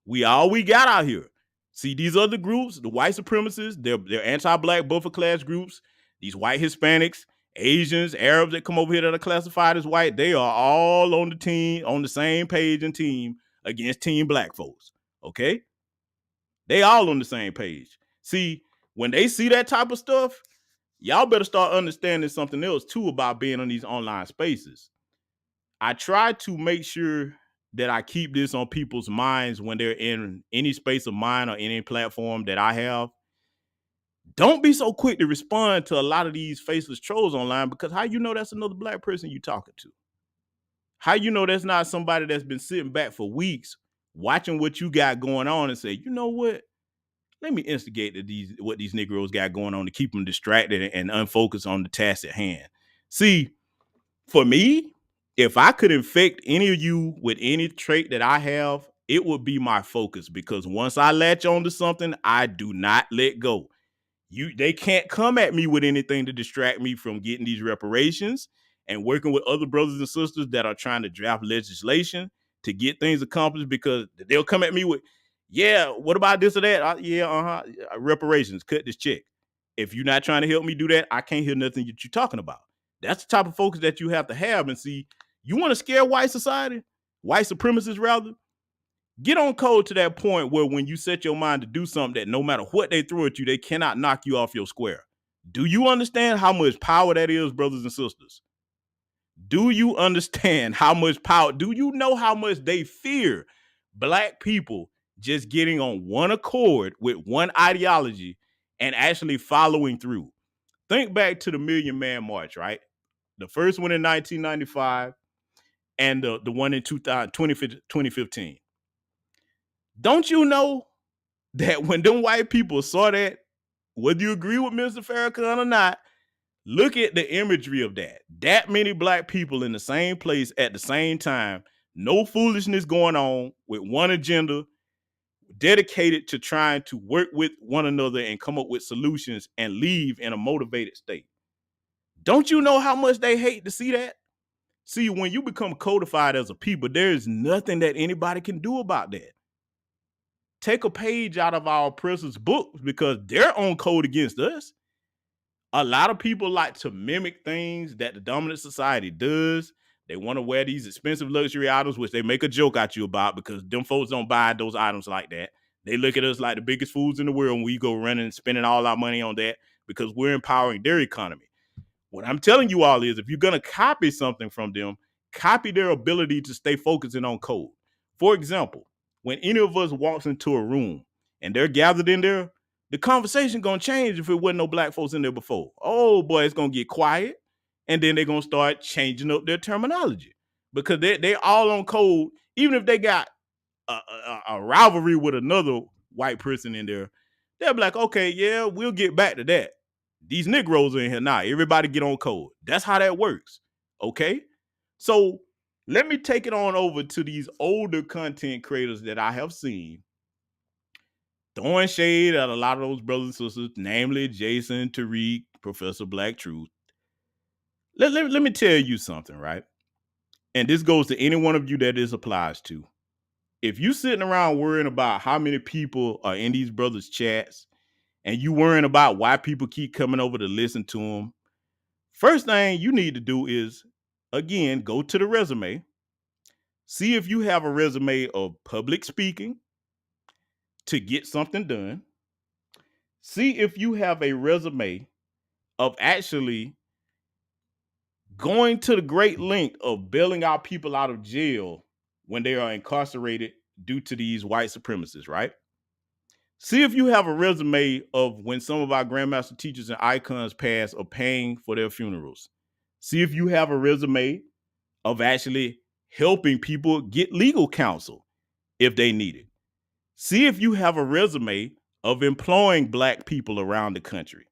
We all we got out here. See, these other groups, the white supremacists, they're anti-black buffer class groups, these white Hispanics, Asians, Arabs that come over here that are classified as white, they are all on the team, on the same page and team against team black folks. Okay? They all on the same page. See, when they see that type of stuff, y'all better start understanding something else too about being on these online spaces. I try to make sure that I keep this on people's minds when they're in any space of mine or any platform that I have. Don't be so quick to respond to a lot of these faceless trolls online, because how you know that's another black person you talking to? How you know that's not somebody that's been sitting back for weeks watching what you got going on and say, you know what? Let me instigate what these Negroes got going on to keep them distracted and unfocused on the task at hand. See, for me, If I could infect any of you with any trait that I have, it would be my focus, because once I latch on to something, I do not let go. They can't come at me with anything to distract me from getting these reparations and working with other brothers and sisters that are trying to draft legislation to get things accomplished, because they'll come at me with, yeah, what about this or that? Yeah, reparations, cut this check. If you're not trying to help me do that, I can't hear nothing that you're talking about. That's the type of focus that you have to have. And see, you want to scare white society, white supremacists rather, get on code to that point where when you set your mind to do something, that no matter what they throw at you, they cannot knock you off your square. Do you understand how much power that is, brothers and sisters? Do you understand how much power? Do you know how much they fear black people just getting on one accord with one ideology and actually following through? Think back to the Million Man March, right? The first one in 1995 and the one in 2015. Don't you know that when them white people saw that, whether you agree with Mr. Farrakhan or not, look at the imagery of that. That many black people in the same place at the same time, no foolishness going on, with one agenda, dedicated to trying to work with one another and come up with solutions and leave in a motivated state. Don't you know how much they hate to see that? See, when you become codified as a people, there is nothing that anybody can do about that. Take a page out of our oppressors' books, because they're on code against us. A lot of people like to mimic things that the dominant society does. They want to wear these expensive luxury items, which they make a joke at you about, because them folks don't buy those items like that. They look at us like the biggest fools in the world when we go running and spending all our money on that, because we're empowering their economy. What I'm telling you all is, if you're going to copy something from them, copy their ability to stay focusing on code. For example, when any of us walks into a room and they're gathered in there, the conversation going to change if it wasn't no black folks in there before. Oh boy, it's going to get quiet. And then they're going to start changing up their terminology, because they all on code. Even if they got a rivalry with another white person in there, they'll be like, okay, yeah, we'll get back to that. These Negroes are in here now. Everybody get on code. That's how that works. Okay? So let me take it on over to these older content creators that I have seen throwing shade at a lot of those brothers and sisters, namely Jason, Tariq, Professor Black Truth. Let me tell you something, right? And this goes to any one of you that this applies to. If you sitting around worrying about how many people are in these brothers' chats, and you worrying about why people keep coming over to listen to them, first thing you need to do is, again, go to the resume. See if you have a resume of public speaking to get something done. See if you have a resume of actually going to the great length of bailing out people out of jail when they are incarcerated due to these white supremacists, right? See if you have a resume of when some of our grandmaster teachers and icons pass of paying for their funerals. See if you have a resume of actually helping people get legal counsel if they need it. See if you have a resume of employing black people around the country.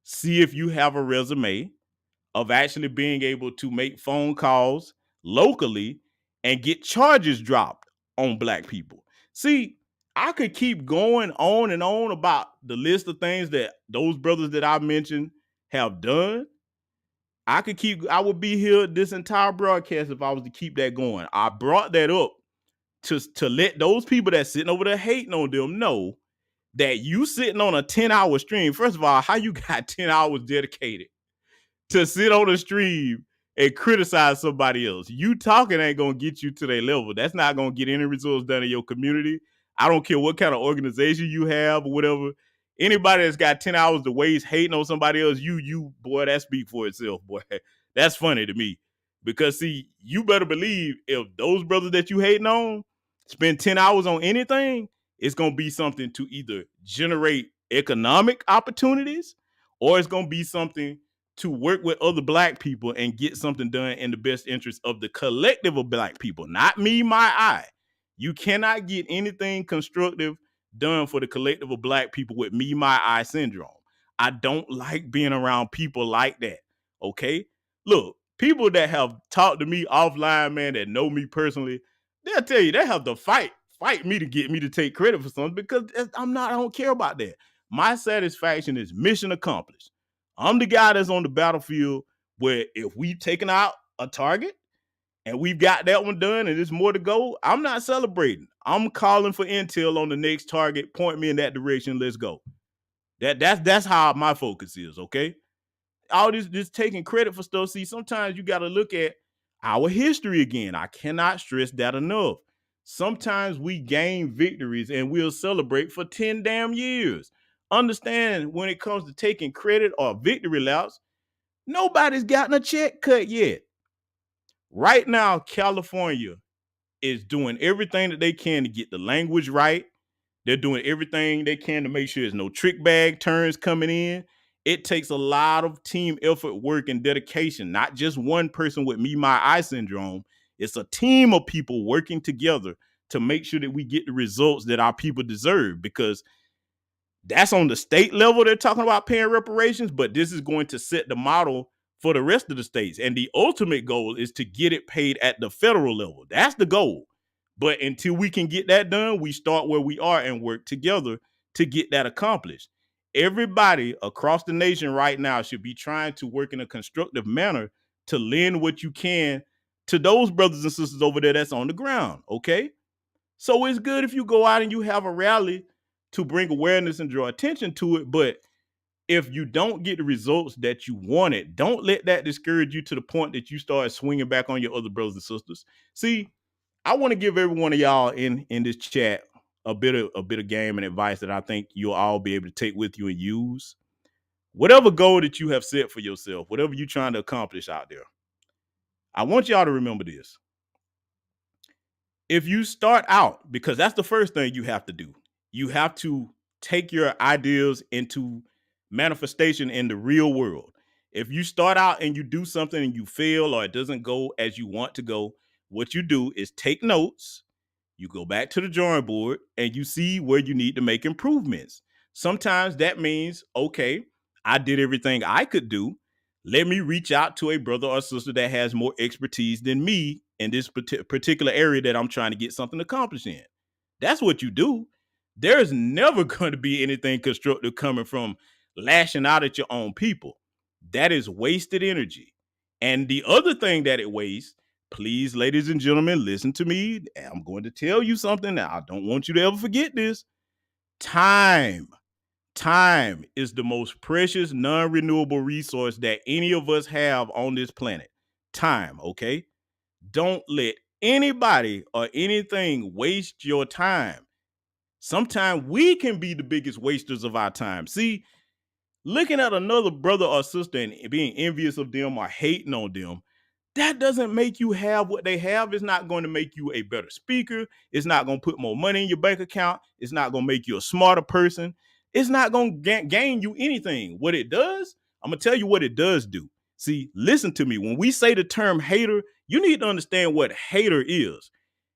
See if you have a resume of actually being able to make phone calls locally and get charges dropped on black people. See, I could keep going on and on about the list of things that those brothers that I mentioned have done. I would be here this entire broadcast if I was to keep that going. I brought that up to let those people that sitting over there hating on them know that you sitting on a 10-hour stream. First of all, how you got 10 hours dedicated to sit on a stream and criticize somebody else? You talking ain't gonna get you to their level. That's not gonna get any results done in your community. I don't care what kind of organization you have or whatever. Anybody that's got 10 hours to waste hating on somebody else, you boy, that speak for itself, boy. That's funny to me. Because see, you better believe if those brothers that you hating on spend 10 hours on anything, it's gonna be something to either generate economic opportunities, or it's gonna be something to work with other black people and get something done in the best interest of the collective of black people, not me, my I. You cannot get anything constructive done for the collective of black people with me, my I syndrome. I don't like being around people like that. Okay? Look, People that have talked to me offline, man, that know me personally, they'll tell you they have to fight me to get me to take credit for something because I don't care about that. My satisfaction is mission accomplished. I'm the guy that's on the battlefield where if we've taken out a target and we've got that one done and there's more to go, I'm not celebrating. I'm calling for intel on the next target. Point me in that direction. Let's go. That's how my focus is, okay? All this taking credit for stuff. See, sometimes you got to look at our history again. I cannot stress that enough. Sometimes we gain victories and we'll celebrate for 10 damn years. Understand when it comes to taking credit or victory laps, nobody's gotten a check cut yet. Right now, California is doing everything that they can to get the language right. They're doing everything they can to make sure there's no trick bag turns coming in. It takes a lot of team effort, work, and dedication, not just one person with me, my eye syndrome. It's a team of people working together to make sure that we get the results that our people deserve, because that's on the state level. They're talking about paying reparations, but this is going to set the model for the rest of the states. And the ultimate goal is to get it paid at the federal level. That's the goal. But until we can get that done, we start where we are and work together to get that accomplished. Everybody across the nation right now should be trying to work in a constructive manner to lend what you can to those brothers and sisters over there that's on the ground, okay? So it's good if you go out and you have a rally to bring awareness and draw attention to it, but if you don't get the results that you wanted, don't let that discourage you to the point that you start swinging back on your other brothers and sisters. See, I want to give every one of y'all in this chat a bit of game and advice that I think you'll all be able to take with you and use. Whatever goal that you have set for yourself, whatever you're trying to accomplish out there, I want y'all to remember this. If you start out, because that's the first thing you have to do, you have to take your ideas into manifestation in the real world. If you start out and you do something and you fail or it doesn't go as you want to go, what you do is take notes, you go back to the drawing board, and you see where you need to make improvements. Sometimes that means, okay, I did everything I could do. Let me reach out to a brother or sister that has more expertise than me in this particular area that I'm trying to get something accomplished in. That's what you do. There's never going to be anything constructive coming from lashing out at your own people. That is wasted energy. And the other thing that it wastes, please, ladies and gentlemen, listen to me. I'm going to tell you something. Now, I don't want you to ever forget this. Time. Time is the most precious, non-renewable resource that any of us have on this planet. Time, okay? Don't let anybody or anything waste your time. Sometimes we can be the biggest wasters of our time. See, looking at another brother or sister and being envious of them or hating on them, that doesn't make you have what they have. It's not going to make you a better speaker. It's not going to put more money in your bank account. It's not going to make you a smarter person. It's not going to gain you anything. What it does, I'm going to tell you what it does do. See, listen to me. When we say the term hater, you need to understand what hater is.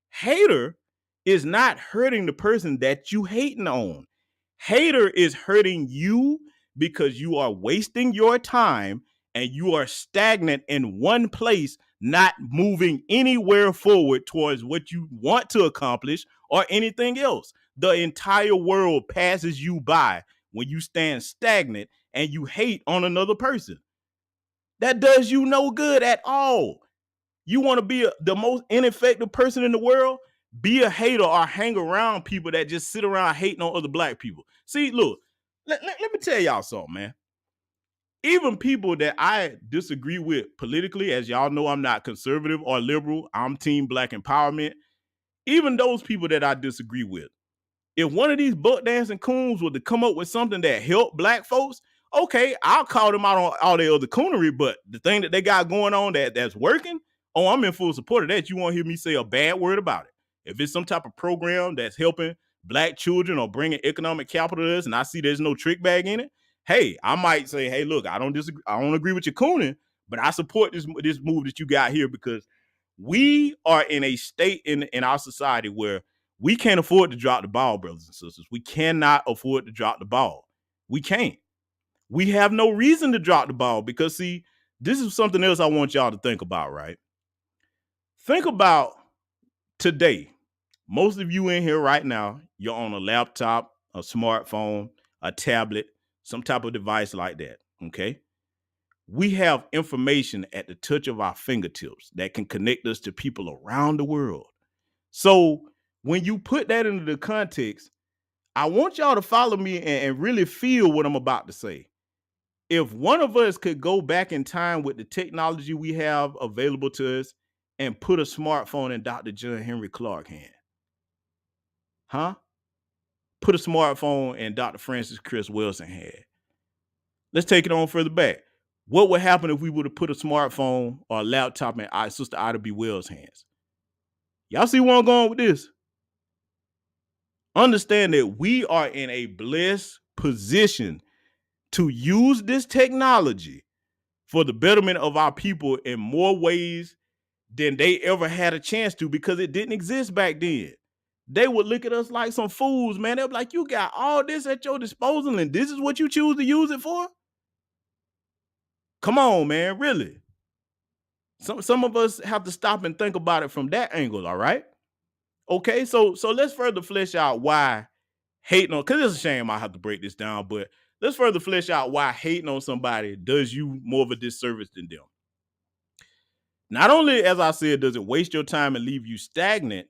Hater is not hurting the person that you hating on. Hater is hurting you because you are wasting your time and you are stagnant in one place, not moving anywhere forward towards what you want to accomplish or anything else. The entire world passes you by when you stand stagnant and you hate on another person. That does you no good at all. You want to be the most ineffective person in the world? Be a hater or hang around people that just sit around hating on other black people. See, look, let me tell y'all something, man. Even people that I disagree with politically, as y'all know, I'm not conservative or liberal. I'm team black empowerment. Even those people that I disagree with, if one of these buck dancing coons were to come up with something that helped black folks, okay, I'll call them out on all their other coonery, but the thing that they got going on that's working, oh, I'm in full support of that. You won't hear me say a bad word about it. If it's some type of program that's helping black children or bringing economic capital to us, and I see there's no trick bag in it, hey, I might say, hey, look, I don't disagree. I don't agree with your cooning, but I support this move that you got here because we are in a state in our society where we can't afford to drop the ball, brothers and sisters. We cannot afford to drop the ball. We can't. We have no reason to drop the ball because, see, This is something else I want y'all to think about, right? Think about today. Most of you in here right now, you're on a laptop, a smartphone, a tablet, some type of device like that. Okay. We have information at the touch of our fingertips that can connect us to people around the world. So when you put that into the context, I want y'all to follow me and really feel what I'm about to say. If one of us could go back in time with the technology we have available to us and put a smartphone in Dr. John Henry Clark's hand, huh? Put a smartphone in Dr. Francis Chris Wilson's hand. Let's take it on further back. What would happen if we would have put a smartphone or a laptop in our sister Ida B. Wells' hands? Y'all see where I'm going with this? Understand that we are in a blessed position to use this technology for the betterment of our people in more ways than they ever had a chance to, because it didn't exist back then. They would look at us like some fools, man. They'll be like, you got all this at your disposal and this is what you choose to use it for? Come on, man, really. Some of us have to stop and think about it from that angle, all right? Okay, so let's further flesh out why hating on, because it's a shame I have to break this down, but let's further flesh out why hating on somebody does you more of a disservice than them. Not only, as I said, does it waste your time and leave you stagnant,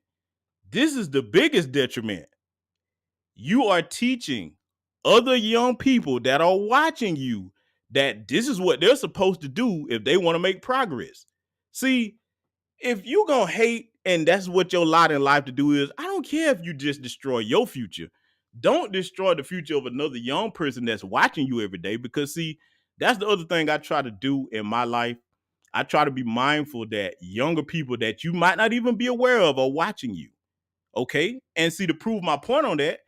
this is the biggest detriment. You are teaching other young people that are watching you that this is what they're supposed to do if they want to make progress. See, if you gonna hate and that's what your lot in life to do is, I don't care if you just destroy your future. Don't destroy the future of another young person that's watching you every day, because see, that's the other thing I try to do in my life. I try to be mindful that younger people that you might not even be aware of are watching you. Okay. And see, to prove my point on that,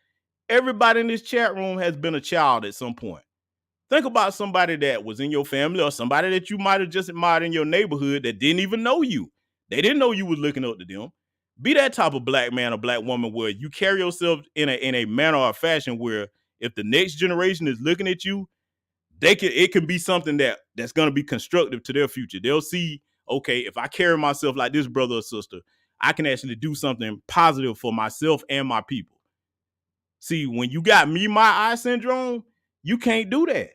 everybody in this chat room has been a child at some point. Think about somebody that was in your family or somebody that you might have just admired in your neighborhood that didn't even know you. They didn't know you was looking up to them. Be that type of black man or black woman where you carry yourself in a manner or fashion where if the next generation is looking at you, it can be something that's going to be constructive to their future. They'll see, okay, if I carry myself like this brother or sister, I can actually do something positive for myself and my people. See, when you got me, my eye syndrome, you can't do that.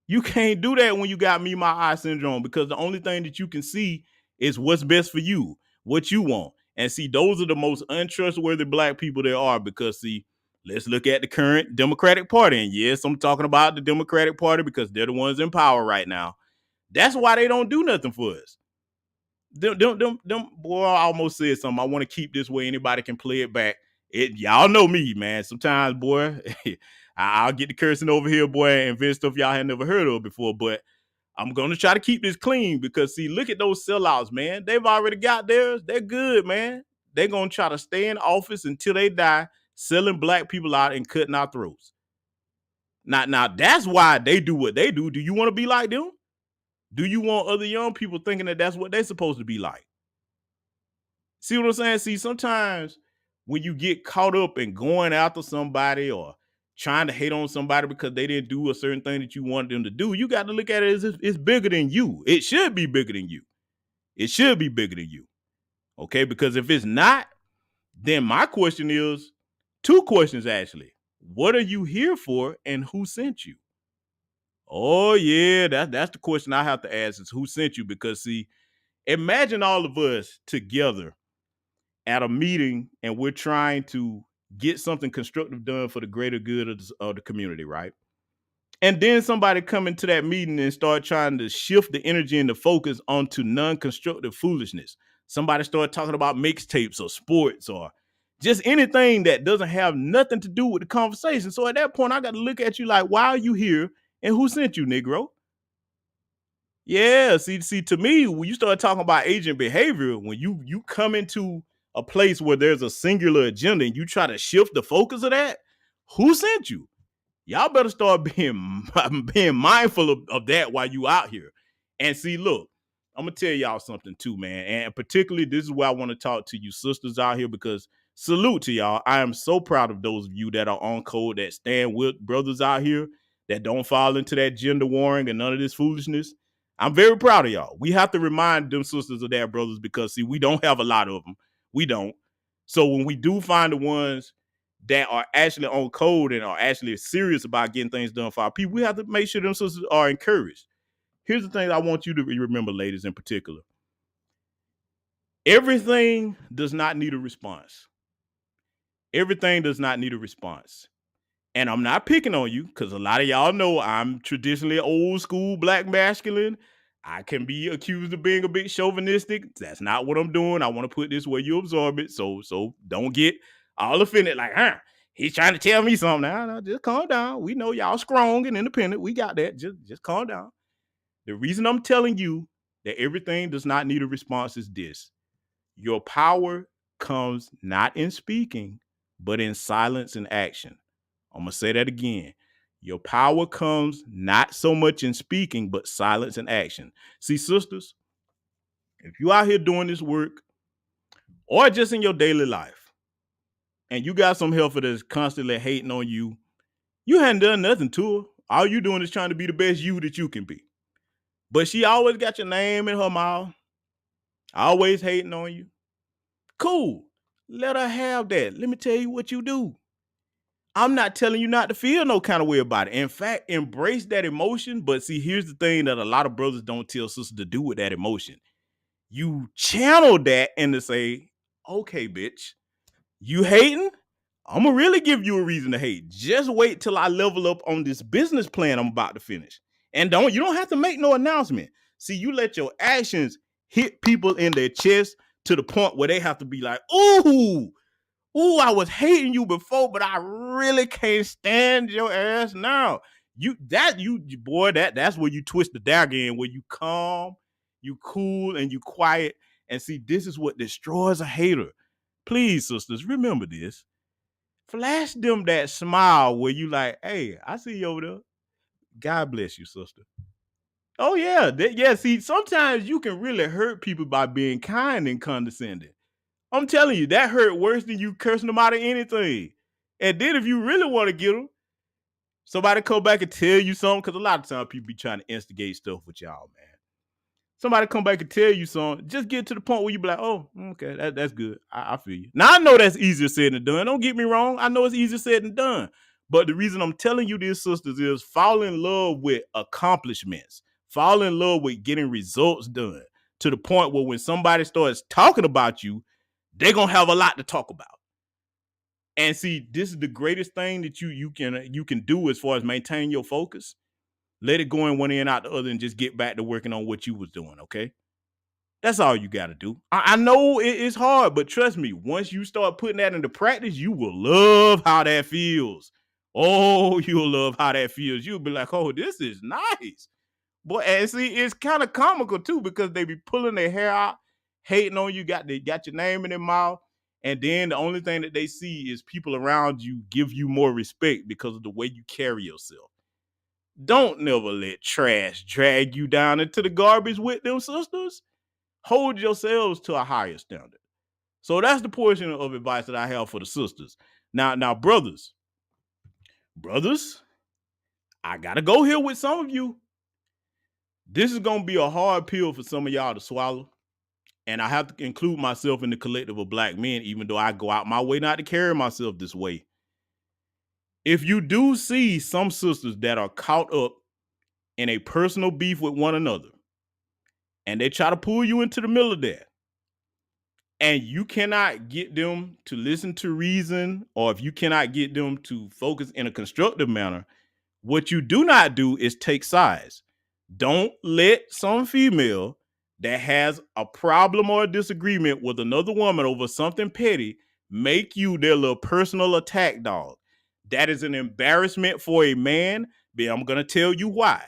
You can't do that when you got me, my eye syndrome, because the only thing that you can see is what's best for you, what you want. And see, those are the most untrustworthy black people there are, because see, let's look at the current Democratic Party. And yes, I'm talking about the Democratic Party because they're the ones in power right now. That's why they don't do nothing for us. Boy, I almost said something. I want to keep this where anybody can play it back. Y'all know me, man. Sometimes, boy, I'll get the cursing over here, boy, and invent stuff y'all had never heard of before. But I'm going to try to keep this clean because, see, look at those sellouts, man. They've already got theirs. They're good, man. They're going to try to stay in office until they die, selling black people out and cutting our throats. Now, that's why they do what they do. Do you want to be like them? Do you want other young people thinking that that's what they're supposed to be like? See what I'm saying? See, sometimes when you get caught up in going after somebody or trying to hate on somebody because they didn't do a certain thing that you wanted them to do, you got to look at it as if it's bigger than you. It should be bigger than you. It should be bigger than you. Okay? Because if it's not, then my question is two questions actually. What are you here for and who sent you? Oh, yeah, that's the question I have to ask is who sent you? Because, see, imagine all of us together at a meeting and we're trying to get something constructive done for the greater good of the community, right? And then somebody come into that meeting and start trying to shift the energy and the focus onto non-constructive foolishness. Somebody start talking about mixtapes or sports or just anything that doesn't have nothing to do with the conversation. So at that point, I got to look at you like, why are you here and who sent you, Negro? Yeah, see, to me, when you start talking about agent behavior, when you come into a place where there's a singular agenda and you try to shift the focus of that, who sent you? Y'all better start being mindful of that while you out here. And see, look, I'm gonna tell y'all something too, man. And particularly, this is why I want to talk to you sisters out here, because salute to y'all. I am so proud of those of you that are on code, that stand with brothers out here, that don't fall into that gender warring and none of this foolishness. I'm very proud of y'all. We have to remind them sisters of that, brothers, because see, we don't have a lot of them. We don't. So when we do find the ones that are actually on code and are actually serious about getting things done for our people, we have to make sure them sisters are encouraged. Here's the thing I want you to remember, ladies, in particular. Everything does not need a response. Everything does not need a response. And I'm not picking on you because a lot of y'all know I'm traditionally old school black masculine. I can be accused of being a bit chauvinistic. That's not what I'm doing. I want to put this where you absorb it. So don't get all offended like, he's trying to tell me something. No, just calm down. We know y'all strong and independent. We got that. Just calm down. The reason I'm telling you that everything does not need a response is this. Your power comes not in speaking, but in silence and action. I'm going to say that again. Your power comes not so much in speaking, but silence and action. See, sisters, if you out here doing this work or just in your daily life and you got some helper that's constantly hating on you, you hadn't done nothing to her. All you doing is trying to be the best you that you can be. But she always got your name in her mouth, always hating on you. Cool. Let her have that. Let me tell you what you do. I'm not telling you not to feel no kind of way about it. In fact, embrace that emotion. But see, here's the thing that a lot of brothers don't tell sisters to do with that emotion. You channel that and to say, okay, bitch, you hating? I'm going to really give you a reason to hate. Just wait till I level up on this business plan I'm about to finish. And you don't have to make no announcement. See, you let your actions hit people in their chest to the point where they have to be like, ooh, I was hating you before, but I really can't stand your ass now. That's where you twist the dagger in, where you calm, you cool, and you quiet. And see, this is what destroys a hater. Please, sisters, remember this. Flash them that smile where you like, hey, I see you over there. God bless you, sister. Oh, yeah. See, sometimes you can really hurt people by being kind and condescending. I'm telling you, that hurt worse than you cursing them out of anything. And then if you really want to get them, somebody come back and tell you something, because a lot of times people be trying to instigate stuff with y'all, man. Somebody come back and tell you something, just get to the point where you be like, oh, okay, that's good. I feel you. Now, I know that's easier said than done. Don't get me wrong. I know it's easier said than done. But the reason I'm telling you this, sisters, is fall in love with accomplishments. Fall in love with getting results done to the point where when somebody starts talking about you, they're going to have a lot to talk about. And see, this is the greatest thing that you can do as far as maintaining your focus. Let it go in one ear and out the other and just get back to working on what you was doing, okay? That's all you got to do. I know it's hard, but trust me, once you start putting that into practice, you will love how that feels. Oh, you'll love how that feels. You'll be like, oh, this is nice. Boy, and see, it's kind of comical too, because they be pulling their hair out, hating on you, got your name in their mouth, and then the only thing that they see is people around you give you more respect because of the way you carry yourself. Don't never let trash drag you down into the garbage with them, sisters. Hold yourselves to a higher standard. So that's the portion of advice that I have for the sisters. Now, brothers, I gotta go here with some of you. This is gonna be a hard pill for some of y'all to swallow. And I have to include myself in the collective of black men, even though I go out my way not to carry myself this way. If you do see some sisters that are caught up in a personal beef with one another, and they try to pull you into the middle of that, and you cannot get them to listen to reason, or if you cannot get them to focus in a constructive manner, what you do not do is take sides. Don't let some female that has a problem or a disagreement with another woman over something petty make you their little personal attack dog. That is an embarrassment for a man, but I'm going to tell you why.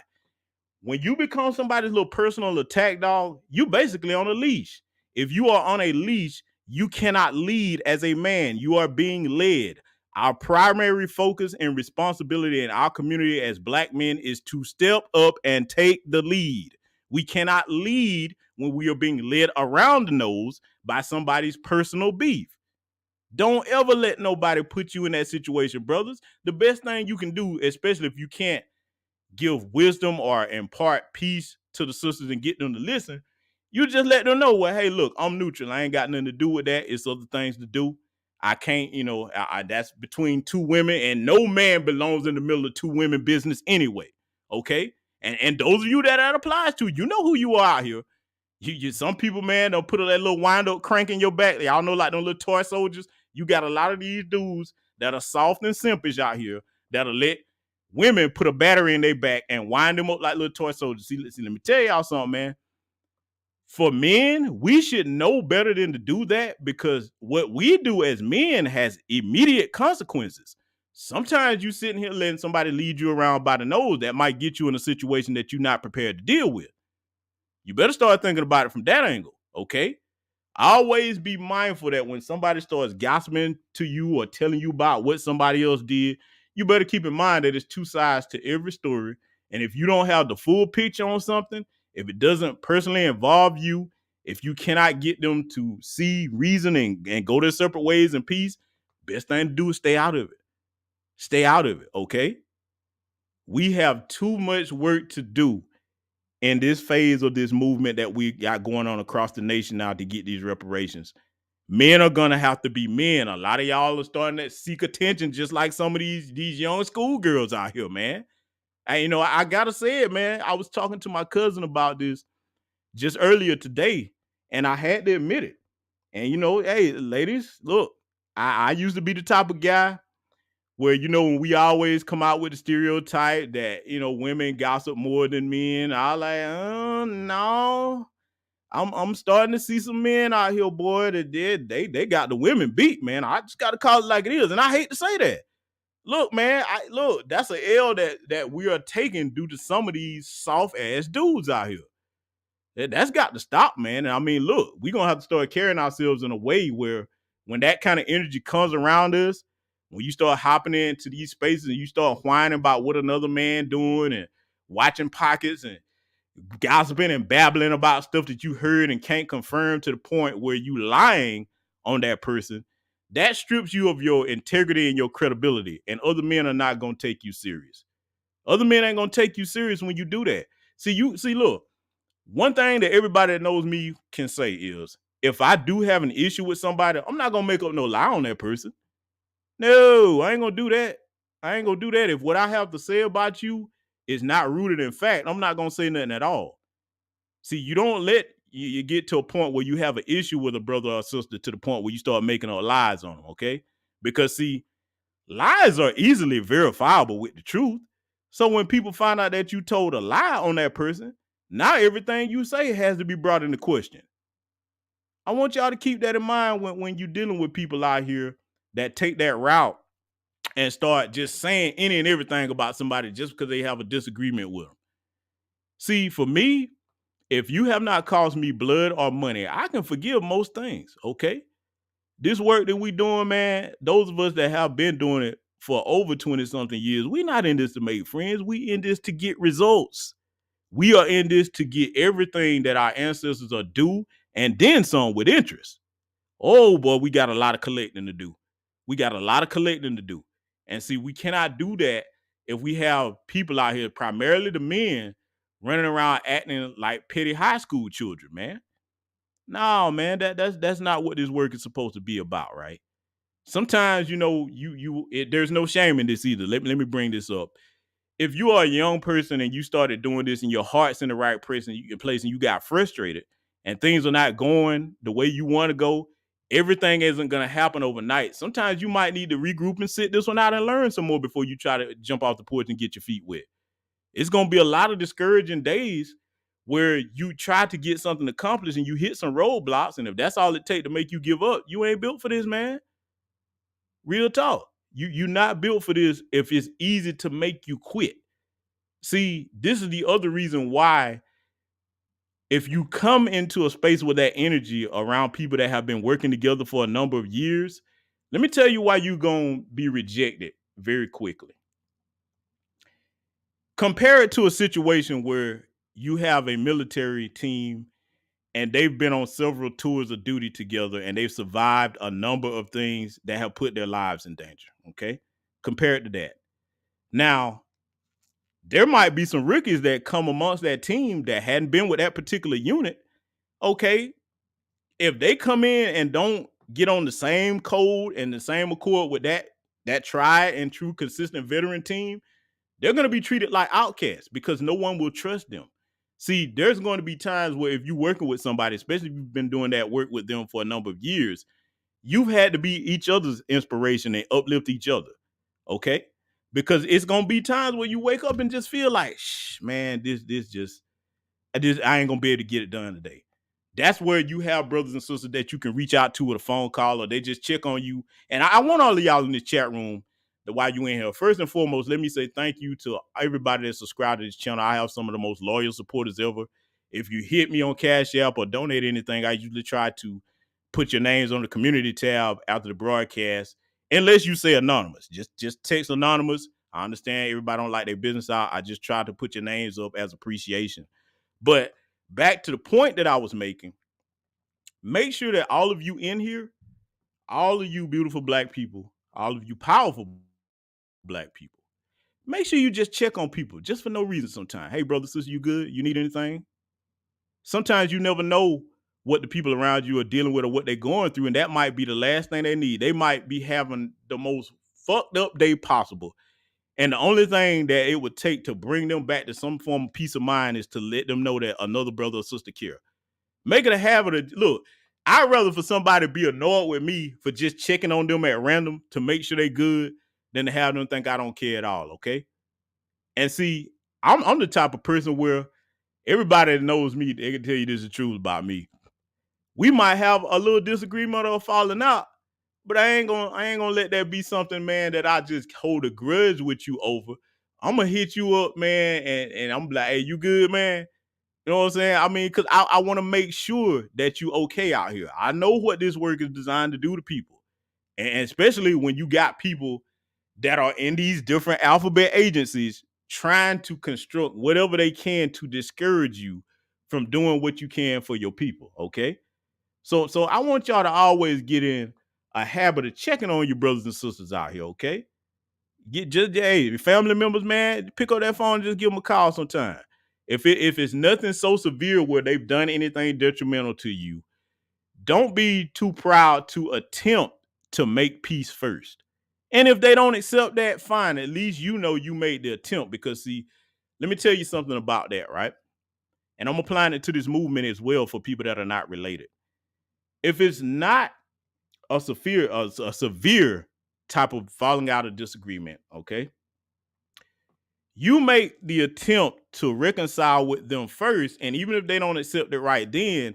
When you become somebody's little personal attack dog, you basically on a leash. If you are on a leash, you cannot lead as a man. You are being led. Our primary focus and responsibility in our community as black men is to step up and take the lead. We cannot lead when we are being led around the nose by somebody's personal beef. Don't ever let nobody put you in that situation, brothers. The best thing you can do, especially if you can't give wisdom or impart peace to the sisters and get them to listen, you just let them know, well, hey, look, I'm neutral. I ain't got nothing to do with that. It's other things to do. I can't, that's between two women, and no man belongs in the middle of two women business anyway. Okay. And those of you that applies to, you know who you are out here. Some people, man, they'll put that little wind up crank in your back. Y'all know, like them little toy soldiers. You got a lot of these dudes that are soft and simpish out here that'll let women put a battery in their back and wind them up like little toy soldiers. See, let me tell y'all something, man. For men, we should know better than to do that, because what we do as men has immediate consequences. Sometimes you sitting here letting somebody lead you around by the nose that might get you in a situation that you're not prepared to deal with. You better start thinking about it from that angle, okay? Always be mindful that when somebody starts gossiping to you or telling you about what somebody else did, you better keep in mind that there's two sides to every story. And if you don't have the full picture on something, if it doesn't personally involve you, if you cannot get them to see reason and go their separate ways in peace, best thing to do is stay out of it. Stay out of it, okay? We have too much work to do in this phase of this movement that we got going on across the nation now to get these reparations. Men are gonna have to be men. A lot of y'all are starting to seek attention, just like some of these young schoolgirls out here, man. And I gotta say it, man. I was talking to my cousin about this just earlier today, and I had to admit it. And hey, ladies, look, I used to be the type of guy where when we always come out with the stereotype that women gossip more than men. I like, no. I'm starting to see some men out here, boy, that they got the women beat, man. I just got to call it like it is, and I hate to say that. Look, man, that's an L that we are taking due to some of these soft ass dudes out here. That's got to stop, man. And I mean, look, we're gonna have to start carrying ourselves in a way where when that kind of energy comes around us, when you start hopping into these spaces and you start whining about what another man doing and watching pockets and gossiping and babbling about stuff that you heard and can't confirm to the point where you lying on that person, that strips you of your integrity and your credibility. And other men are not going to take you serious. Other men ain't going to take you serious when you do that. Look, one thing that everybody that knows me can say is, if I do have an issue with somebody, I'm not going to make up no lie on that person. No, I ain't going to do that. I ain't going to do that. If what I have to say about you is not rooted in fact, I'm not going to say nothing at all. See, you don't let you get to a point where you have an issue with a brother or sister to the point where you start making up lies on them, okay? Because, see, lies are easily verifiable with the truth. So when people find out that you told a lie on that person, now everything you say has to be brought into question. I want y'all to keep that in mind when you're dealing with people out here that take that route and start just saying any and everything about somebody just because they have a disagreement with them. See, for me, if you have not cost me blood or money, I can forgive most things, okay? This work that we doing, man, those of us that have been doing it for over 20-something years, we not in this to make friends. We in this to get results. We are in this to get everything that our ancestors are due and then some with interest. Oh, boy, we got a lot of collecting to do. We got a lot of collecting to do. And see, we cannot do that if we have people out here, primarily the men, running around acting like petty high school children, man. No, man, that's not what this work is supposed to be about, right? Sometimes, there's no shame in this either. Let me bring this up. If you are a young person and you started doing this and your heart's in the right place and you got frustrated and things are not going the way you want to go, everything isn't going to happen overnight. Sometimes you might need to regroup and sit this one out and learn some more before you try to jump off the porch and get your feet wet. It's going to be a lot of discouraging days where you try to get something accomplished and you hit some roadblocks. And if that's all it takes to make you give up, you ain't built for this, man. Real talk. You're not built for this if it's easy to make you quit. See, this is the other reason why, if you come into a space with that energy around people that have been working together for a number of years, let me tell you why you're going to be rejected very quickly. Compare it to a situation where you have a military team and they've been on several tours of duty together and they've survived a number of things that have put their lives in danger. Okay. Compare it to that. Now, There might be some rookies that come amongst that team that hadn't been with that particular unit. Okay, if they come in and don't get on the same code and the same accord with that tried and true consistent veteran team, they're going to be treated like outcasts because no one will trust them. See, there's going to be times where if you're working with somebody, especially if you've been doing that work with them for a number of years, you've had to be each other's inspiration and uplift each other. Okay? Because it's going to be times where you wake up and just feel like, shh, man, this just I ain't gonna be able to get it done today. That's where you have brothers and sisters that you can reach out to with a phone call or they just check on you. And I want all of y'all in this chat room that while you in here, first and foremost, let me say thank you to everybody that subscribed to this channel. I have some of the most loyal supporters ever. If you hit me on Cash App or donate anything, I usually try to put your names on the community tab after the broadcast, unless you say anonymous. Just text anonymous. I understand everybody don't like their business out. I just try to put your names up as appreciation. But back to the point that I was making, make sure that all of you in here, all of you beautiful black people, all of you powerful black people, make sure you just check on people just for no reason sometimes. Hey, brother, sister, you good? You need anything? Sometimes you never know what the people around you are dealing with or what they're going through, and that might be the last thing they need. They might be having the most fucked up day possible. And the only thing that it would take to bring them back to some form of peace of mind is to let them know that another brother or sister care. Make it a habit of look. I'd rather for somebody be annoyed with me for just checking on them at random to make sure they good than to have them think I don't care at all. Okay. And see, I'm the type of person where everybody that knows me, they can tell you this is the truth about me. We might have a little disagreement or falling out, but I ain't gonna let that be something, man, that I just hold a grudge with you over. I'm gonna hit you up, man, and I'm like, hey, you good, man? You know what I'm saying? I mean, because I want to make sure that you okay out here. I know what this work is designed to do to people. And especially when you got people that are in these different alphabet agencies trying to construct whatever they can to discourage you from doing what you can for your people. Okay. So I want y'all to always get in a habit of checking on your brothers and sisters out here. Okay. Get just hey, family members, man, pick up that phone and just give them a call sometime. If it's nothing so severe where they've done anything detrimental to you, don't be too proud to attempt to make peace first. And if they don't accept that, fine. At least you know you made the attempt. Because see, let me tell you something about that, right? And I'm applying it to this movement as well for people that are not related. If it's not a severe type of falling out of disagreement, okay, you make the attempt to reconcile with them first, and even if they don't accept it right then,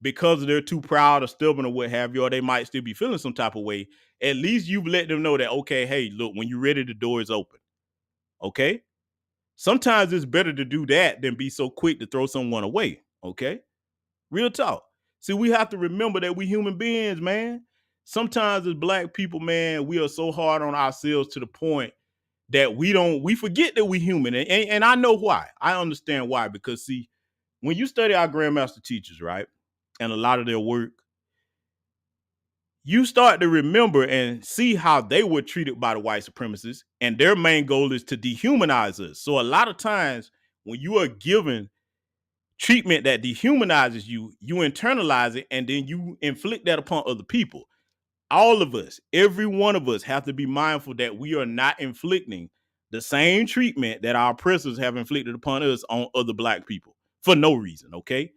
because they're too proud or stubborn or what have you, or they might still be feeling some type of way, at least you've let them know that, okay, hey, look, when you're ready, the door is open. Okay? Sometimes it's better to do that than be so quick to throw someone away. Okay? Real talk. See, we have to remember that we human beings, man. Sometimes as black people, man, we are so hard on ourselves to the point that we forget that we human. And I know why. I understand why. Because see, when you study our grandmaster teachers, right, and a lot of their work, you start to remember and see how they were treated by the white supremacists, and their main goal is to dehumanize us. So a lot of times when you are given treatment that dehumanizes you, you internalize it and then you inflict that upon other people. All of us, every one of us, have to be mindful that we are not inflicting the same treatment that our oppressors have inflicted upon us on other black people for no reason. Okay.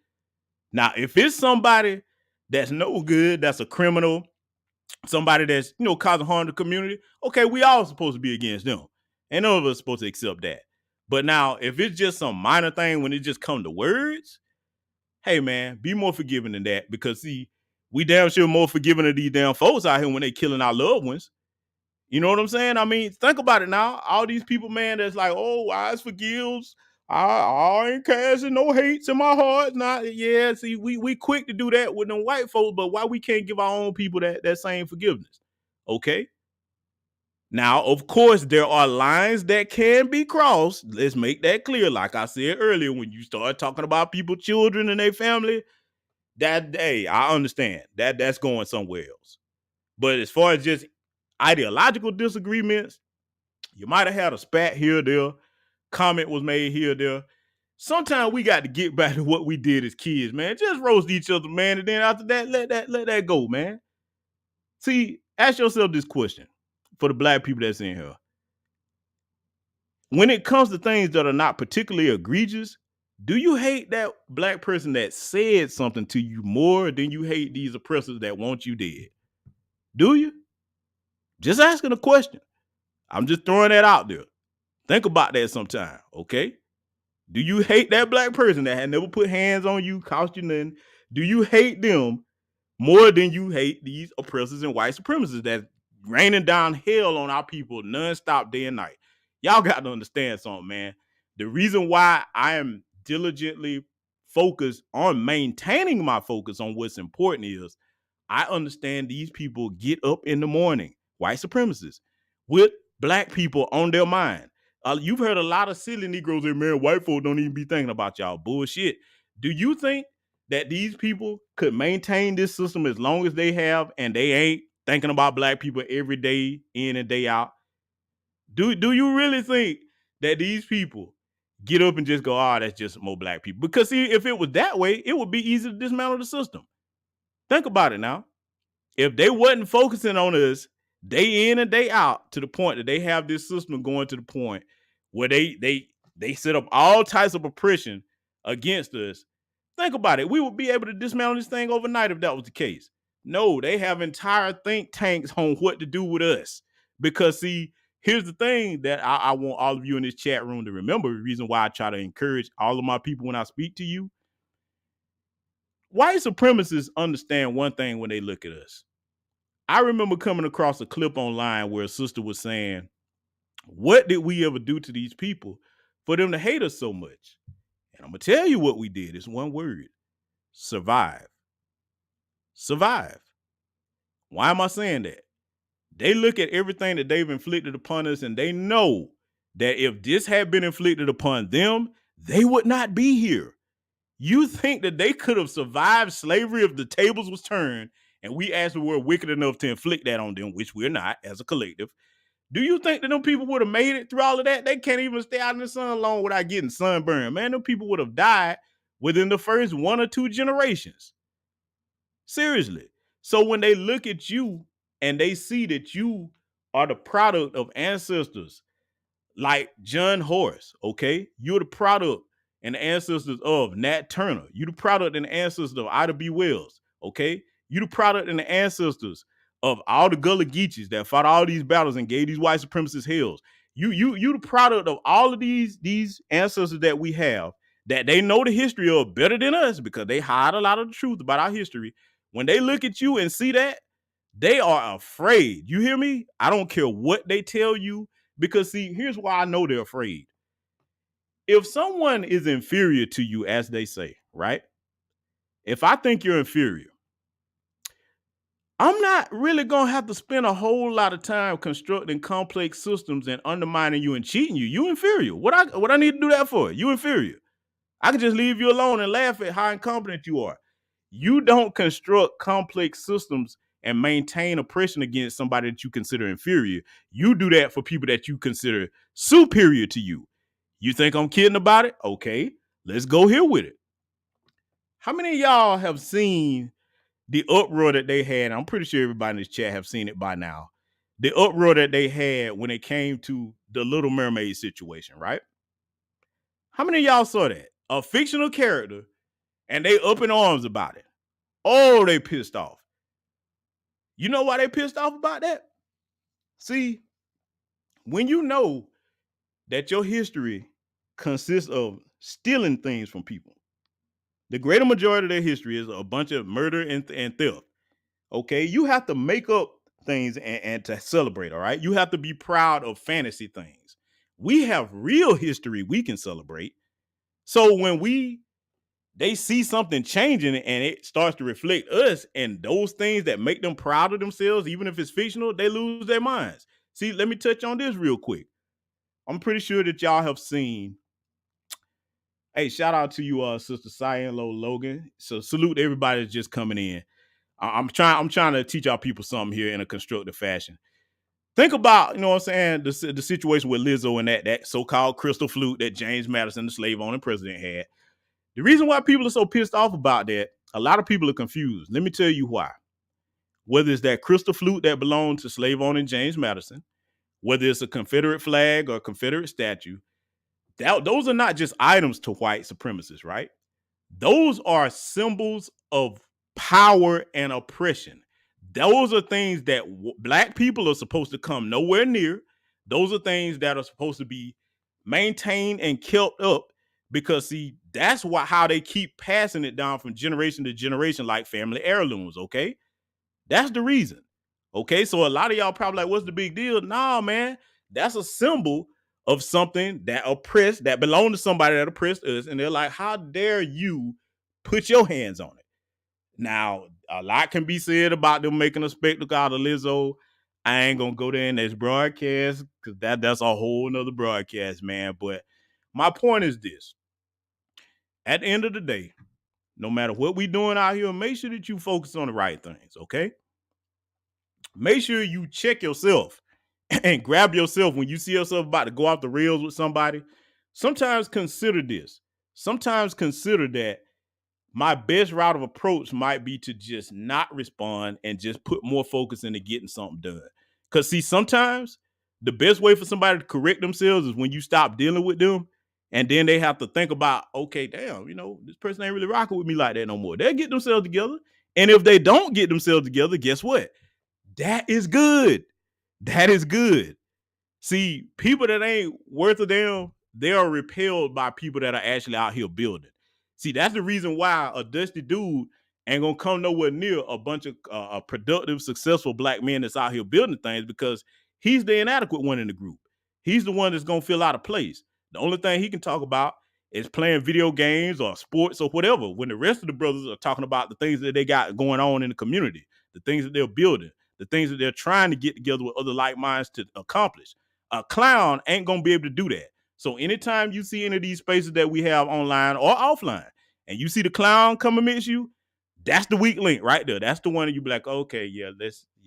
Now, if it's somebody that's no good, that's a criminal, somebody that's, causing harm to the community, okay, we all supposed to be against them. And none of us supposed to accept that. But now, if it's just some minor thing when it just come to words, hey, man, be more forgiving than that. Because, see, we damn sure more forgiving of these damn folks out here when they killing our loved ones. You know what I'm saying? I mean, think about it now. All these people, man, that's like, oh, I forgives. I ain't casting no hates in my heart. Not yeah. See, we quick to do that with them white folks, but why we can't give our own people that same forgiveness? Okay. Now, of course, there are lines that can be crossed. Let's make that clear. Like I said earlier, when you start talking about people, children, and their family, that day, I understand that's going somewhere else. But as far as just ideological disagreements, you might have had a spat here or there, comment was made here or there. Sometimes we got to get back to what we did as kids, man. Just roast each other, man, and then after that, let that go, man. See, ask yourself this question for the black people that's in here. When it comes to things that are not particularly egregious, do you hate that black person that said something to you more than you hate these oppressors that want you dead? Do you? Just asking a question. I'm just throwing that out there. Think about that sometime, okay? Do you hate that black person that had never put hands on you, cost you nothing? Do you hate them more than you hate these oppressors and white supremacists that raining down hell on our people nonstop day and night? Y'all got to understand something, man. The reason why I am diligently focused on maintaining my focus on what's important is I understand these people get up in the morning, white supremacists, with black people on their mind. You've heard a lot of silly Negroes say, man, white folk don't even be thinking about y'all. Bullshit. Do you think that these people could maintain this system as long as they have and they ain't thinking about black people every day in and day out? Do you really think that these people get up and just go, oh, that's just more black people? Because see, if it was that way, it would be easy to dismantle the system. Think about it now. If they wasn't focusing on us day in and day out to the point that they have this system going to the point where they set up all types of oppression against us, think about it. We would be able to dismantle this thing overnight if that was the case. No, they have entire think tanks on what to do with us. Because see, here's the thing that I want all of you in this chat room to remember. The reason why I try to encourage all of my people when I speak to you. White supremacists understand one thing when they look at us. I remember coming across a clip online where a sister was saying, what did we ever do to these people for them to hate us so much? And I'm going to tell you what we did. It's one word: survive. Survive. Why am I saying that? They look at everything that they've inflicted upon us and they know that if this had been inflicted upon them, they would not be here. You think that they could have survived slavery if the tables was turned and we actually were wicked enough to inflict that on them, which we're not as a collective? Do you think that them people would have made it through all of that? They can't even stay out in the sun long without getting sunburned. Man, them people would have died within the first 1 or 2 generations. Seriously. So when they look at you and they see that you are the product of ancestors like John Horace, okay? You're the product and the ancestors of Nat Turner. You're the product and the ancestors of Ida B. Wells, okay? You're the product and the ancestors of all the Gullah Geechees that fought all these battles and gave these white supremacist hells. You the product of all of these ancestors that we have that they know the history of better than us because they hide a lot of the truth about our history. When they look at you and see that, they are afraid. You hear me? I don't care what they tell you, because see, here's why I know they're afraid. If someone is inferior to you, as they say, right? If I think you're inferior, I'm not really going to have to spend a whole lot of time constructing complex systems and undermining you and cheating you. You inferior. What I need to do that for? You inferior. I can just leave you alone and laugh at how incompetent you are. You don't construct complex systems and maintain oppression against somebody that you consider inferior. You do that for people that you consider superior to you. You think I'm kidding about it? Okay, let's go here with it. How many of y'all have seen the uproar that they had? I'm pretty sure everybody in this chat have seen it by now. The uproar that they had when it came to the Little Mermaid situation, right? How many of y'all saw that? A fictional character, and they up in arms about it. Oh, they pissed off. You know why they pissed off about that? See, when you know that your history consists of stealing things from people, the greater majority of their history is a bunch of murder and theft. Okay, you have to make up things and to celebrate. All right, you have to be proud of fantasy things. We have real history we can celebrate. So when they see something changing and it starts to reflect us and those things that make them proud of themselves, even if it's fictional, they lose their minds. See, let me touch on this real quick. I'm pretty sure that y'all have seen. Hey, shout out to you, Sister Cyan Logan. So salute everybody that's just coming in. I'm trying to teach our people something here in a constructive fashion. Think about, you know what I'm saying, the situation with Lizzo and that so-called crystal flute that James Madison, the slave owning president, had. The reason why people are so pissed off about that, a lot of people are confused. Let me tell you why. Whether it's that crystal flute that belonged to slave owning James Madison, whether it's a Confederate flag or a Confederate statue, those are not just items to white supremacists, right? Those are symbols of power and oppression. Those are things that black people are supposed to come nowhere near. Those are things that are supposed to be maintained and kept up because, see, that's how they keep passing it down from generation to generation like family heirlooms, okay? That's the reason. Okay, so a lot of y'all probably like, what's the big deal? Nah, man, that's a symbol of something that oppressed, that belonged to somebody that oppressed us. And they're like, how dare you put your hands on it? Now, a lot can be said about them making a spectacle out of Lizzo. I ain't gonna go there in this broadcast because that's a whole nother broadcast, man. But my point is this: at the end of the day, no matter what we doing out here, make sure that you focus on the right things, okay? Make sure you check yourself and grab yourself when you see yourself about to go off the rails with somebody. Sometimes consider this. Sometimes consider that my best route of approach might be to just not respond and just put more focus into getting something done. Because, see, sometimes the best way for somebody to correct themselves is when you stop dealing with them and then they have to think about, okay, damn, this person ain't really rocking with me like that no more. They'll get themselves together. And if they don't get themselves together, guess what? That is good. That is good. See, people that ain't worth a damn, they are repelled by people that are actually out here building. See, that's the reason why a dusty dude ain't gonna come nowhere near a bunch of productive, successful black men that's out here building things, because he's the inadequate one in the group. He's the one that's gonna feel out of place. The only thing he can talk about is playing video games or sports or whatever, when the rest of the brothers are talking about the things that they got going on in the community, the things that they're building, the things that they're trying to get together with other like minds to accomplish. A clown ain't gonna be able to do that. So anytime you see any of these spaces that we have online or offline, and you see the clown come amidst you, that's the weak link right there. That's the one that you be like, okay, yeah,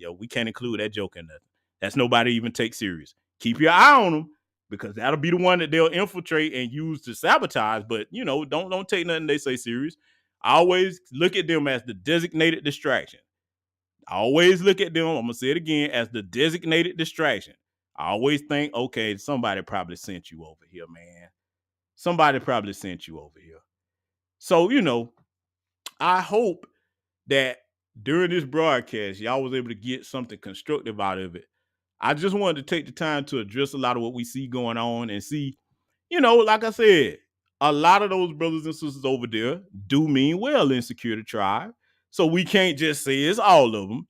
we can't include that joke in that. That's nobody even take serious. Keep your eye on them, because that'll be the one that they'll infiltrate and use to sabotage. But don't take nothing they say serious. I always look at them as the designated distraction. I always look at them, I'm gonna say it again, as the designated distraction. I always think, okay, somebody probably sent you over here, man. Somebody probably sent you over here. So, I hope that during this broadcast, y'all was able to get something constructive out of it. I just wanted to take the time to address a lot of what we see going on and see, like I said, a lot of those brothers and sisters over there do mean well in Security Tribe. So we can't just say it's all of them.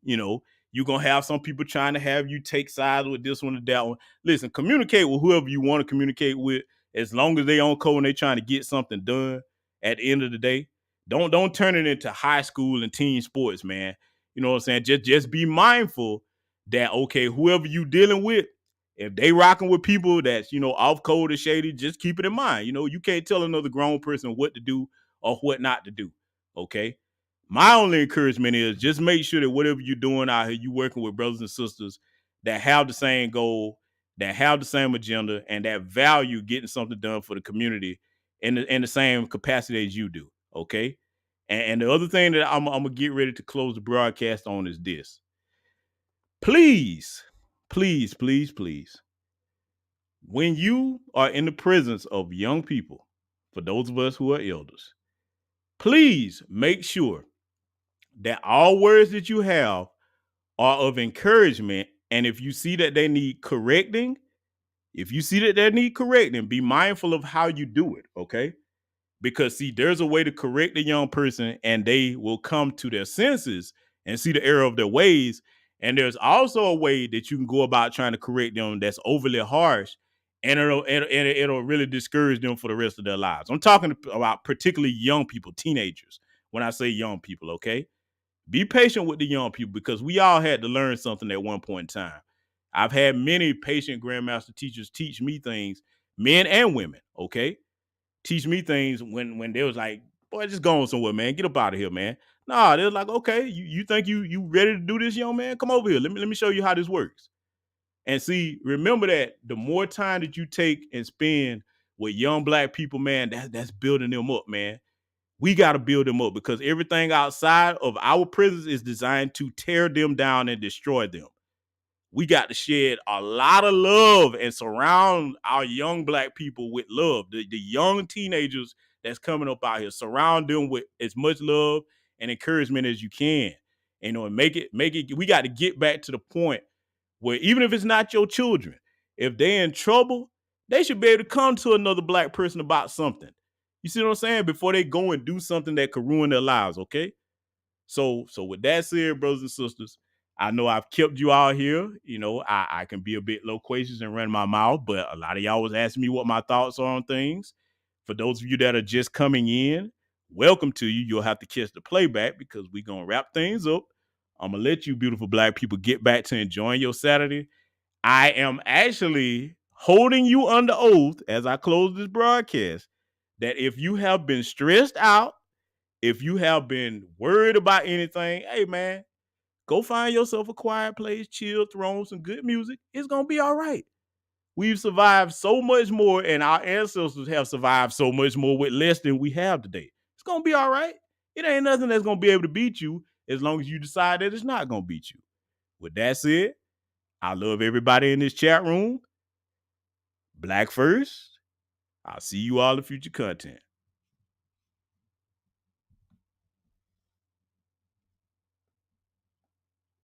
You're going to have some people trying to have you take sides with this one or that one. Listen, communicate with whoever you want to communicate with, as long as they on code and they trying to get something done at the end of the day. Don't turn it into high school and teen sports, man. You know what I'm saying? Just be mindful that, okay, whoever you dealing with, if they rocking with people that's, off code or shady, just keep it in mind. You can't tell another grown person what to do or what not to do. Okay. My only encouragement is just make sure that whatever you're doing out here, you working with brothers and sisters that have the same goal, that have the same agenda, and that value getting something done for the community in the same capacity as you do. Okay. And the other thing that I'm gonna get ready to close the broadcast on is this. Please, please, please, please, when you are in the presence of young people, for those of us who are elders, please make sure that all words that you have are of encouragement. And if you see that they need correcting, be mindful of how you do it, okay? Because, see, there's a way to correct a young person and they will come to their senses and see the error of their ways. And there's also a way that you can go about trying to correct them that's overly harsh, and it'll really discourage them for the rest of their lives. I'm talking about particularly young people, teenagers, when I say young people, okay? Be patient with the young people, because we all had to learn something at one point in time. I've had many patient grandmaster teachers teach me things, men and women, okay? Teach me things when they was like, boy, just go on somewhere, man. Get up out of here, man. Nah, they're like, okay, you think you ready to do this, young man? Come over here. Let me show you how this works. And see, remember that the more time that you take and spend with young black people, man, that's building them up, man. We got to build them up because everything outside of our prisons is designed to tear them down and destroy them. We got to shed a lot of love and surround our young black people with love. The young teenagers that's coming up out here, surround them with as much love and encouragement as you can. And make it. We got to get back to the point where even if it's not your children, if they're in trouble, they should be able to come to another black person about something. You see what I'm saying? Before they go and do something that could ruin their lives, okay? So with that said, brothers and sisters, I know I've kept you all here. I can be a bit loquacious and run my mouth, but a lot of y'all was asking me what my thoughts are on things. For those of you that are just coming in, welcome to you. You'll have to catch the playback because we're going to wrap things up. I'm going to let you beautiful black people get back to enjoying your Saturday. I am actually holding you under oath as I close this broadcast that if you have been stressed out, if you have been worried about anything, hey, man, go find yourself a quiet place, chill, throw on some good music. It's going to be all right. We've survived so much more, and our ancestors have survived so much more with less than we have today. It's going to be all right. It ain't nothing that's going to be able to beat you as long as you decide that it's not going to beat you. With that said, I love everybody in this chat room. Black first. I'll see you all in future content.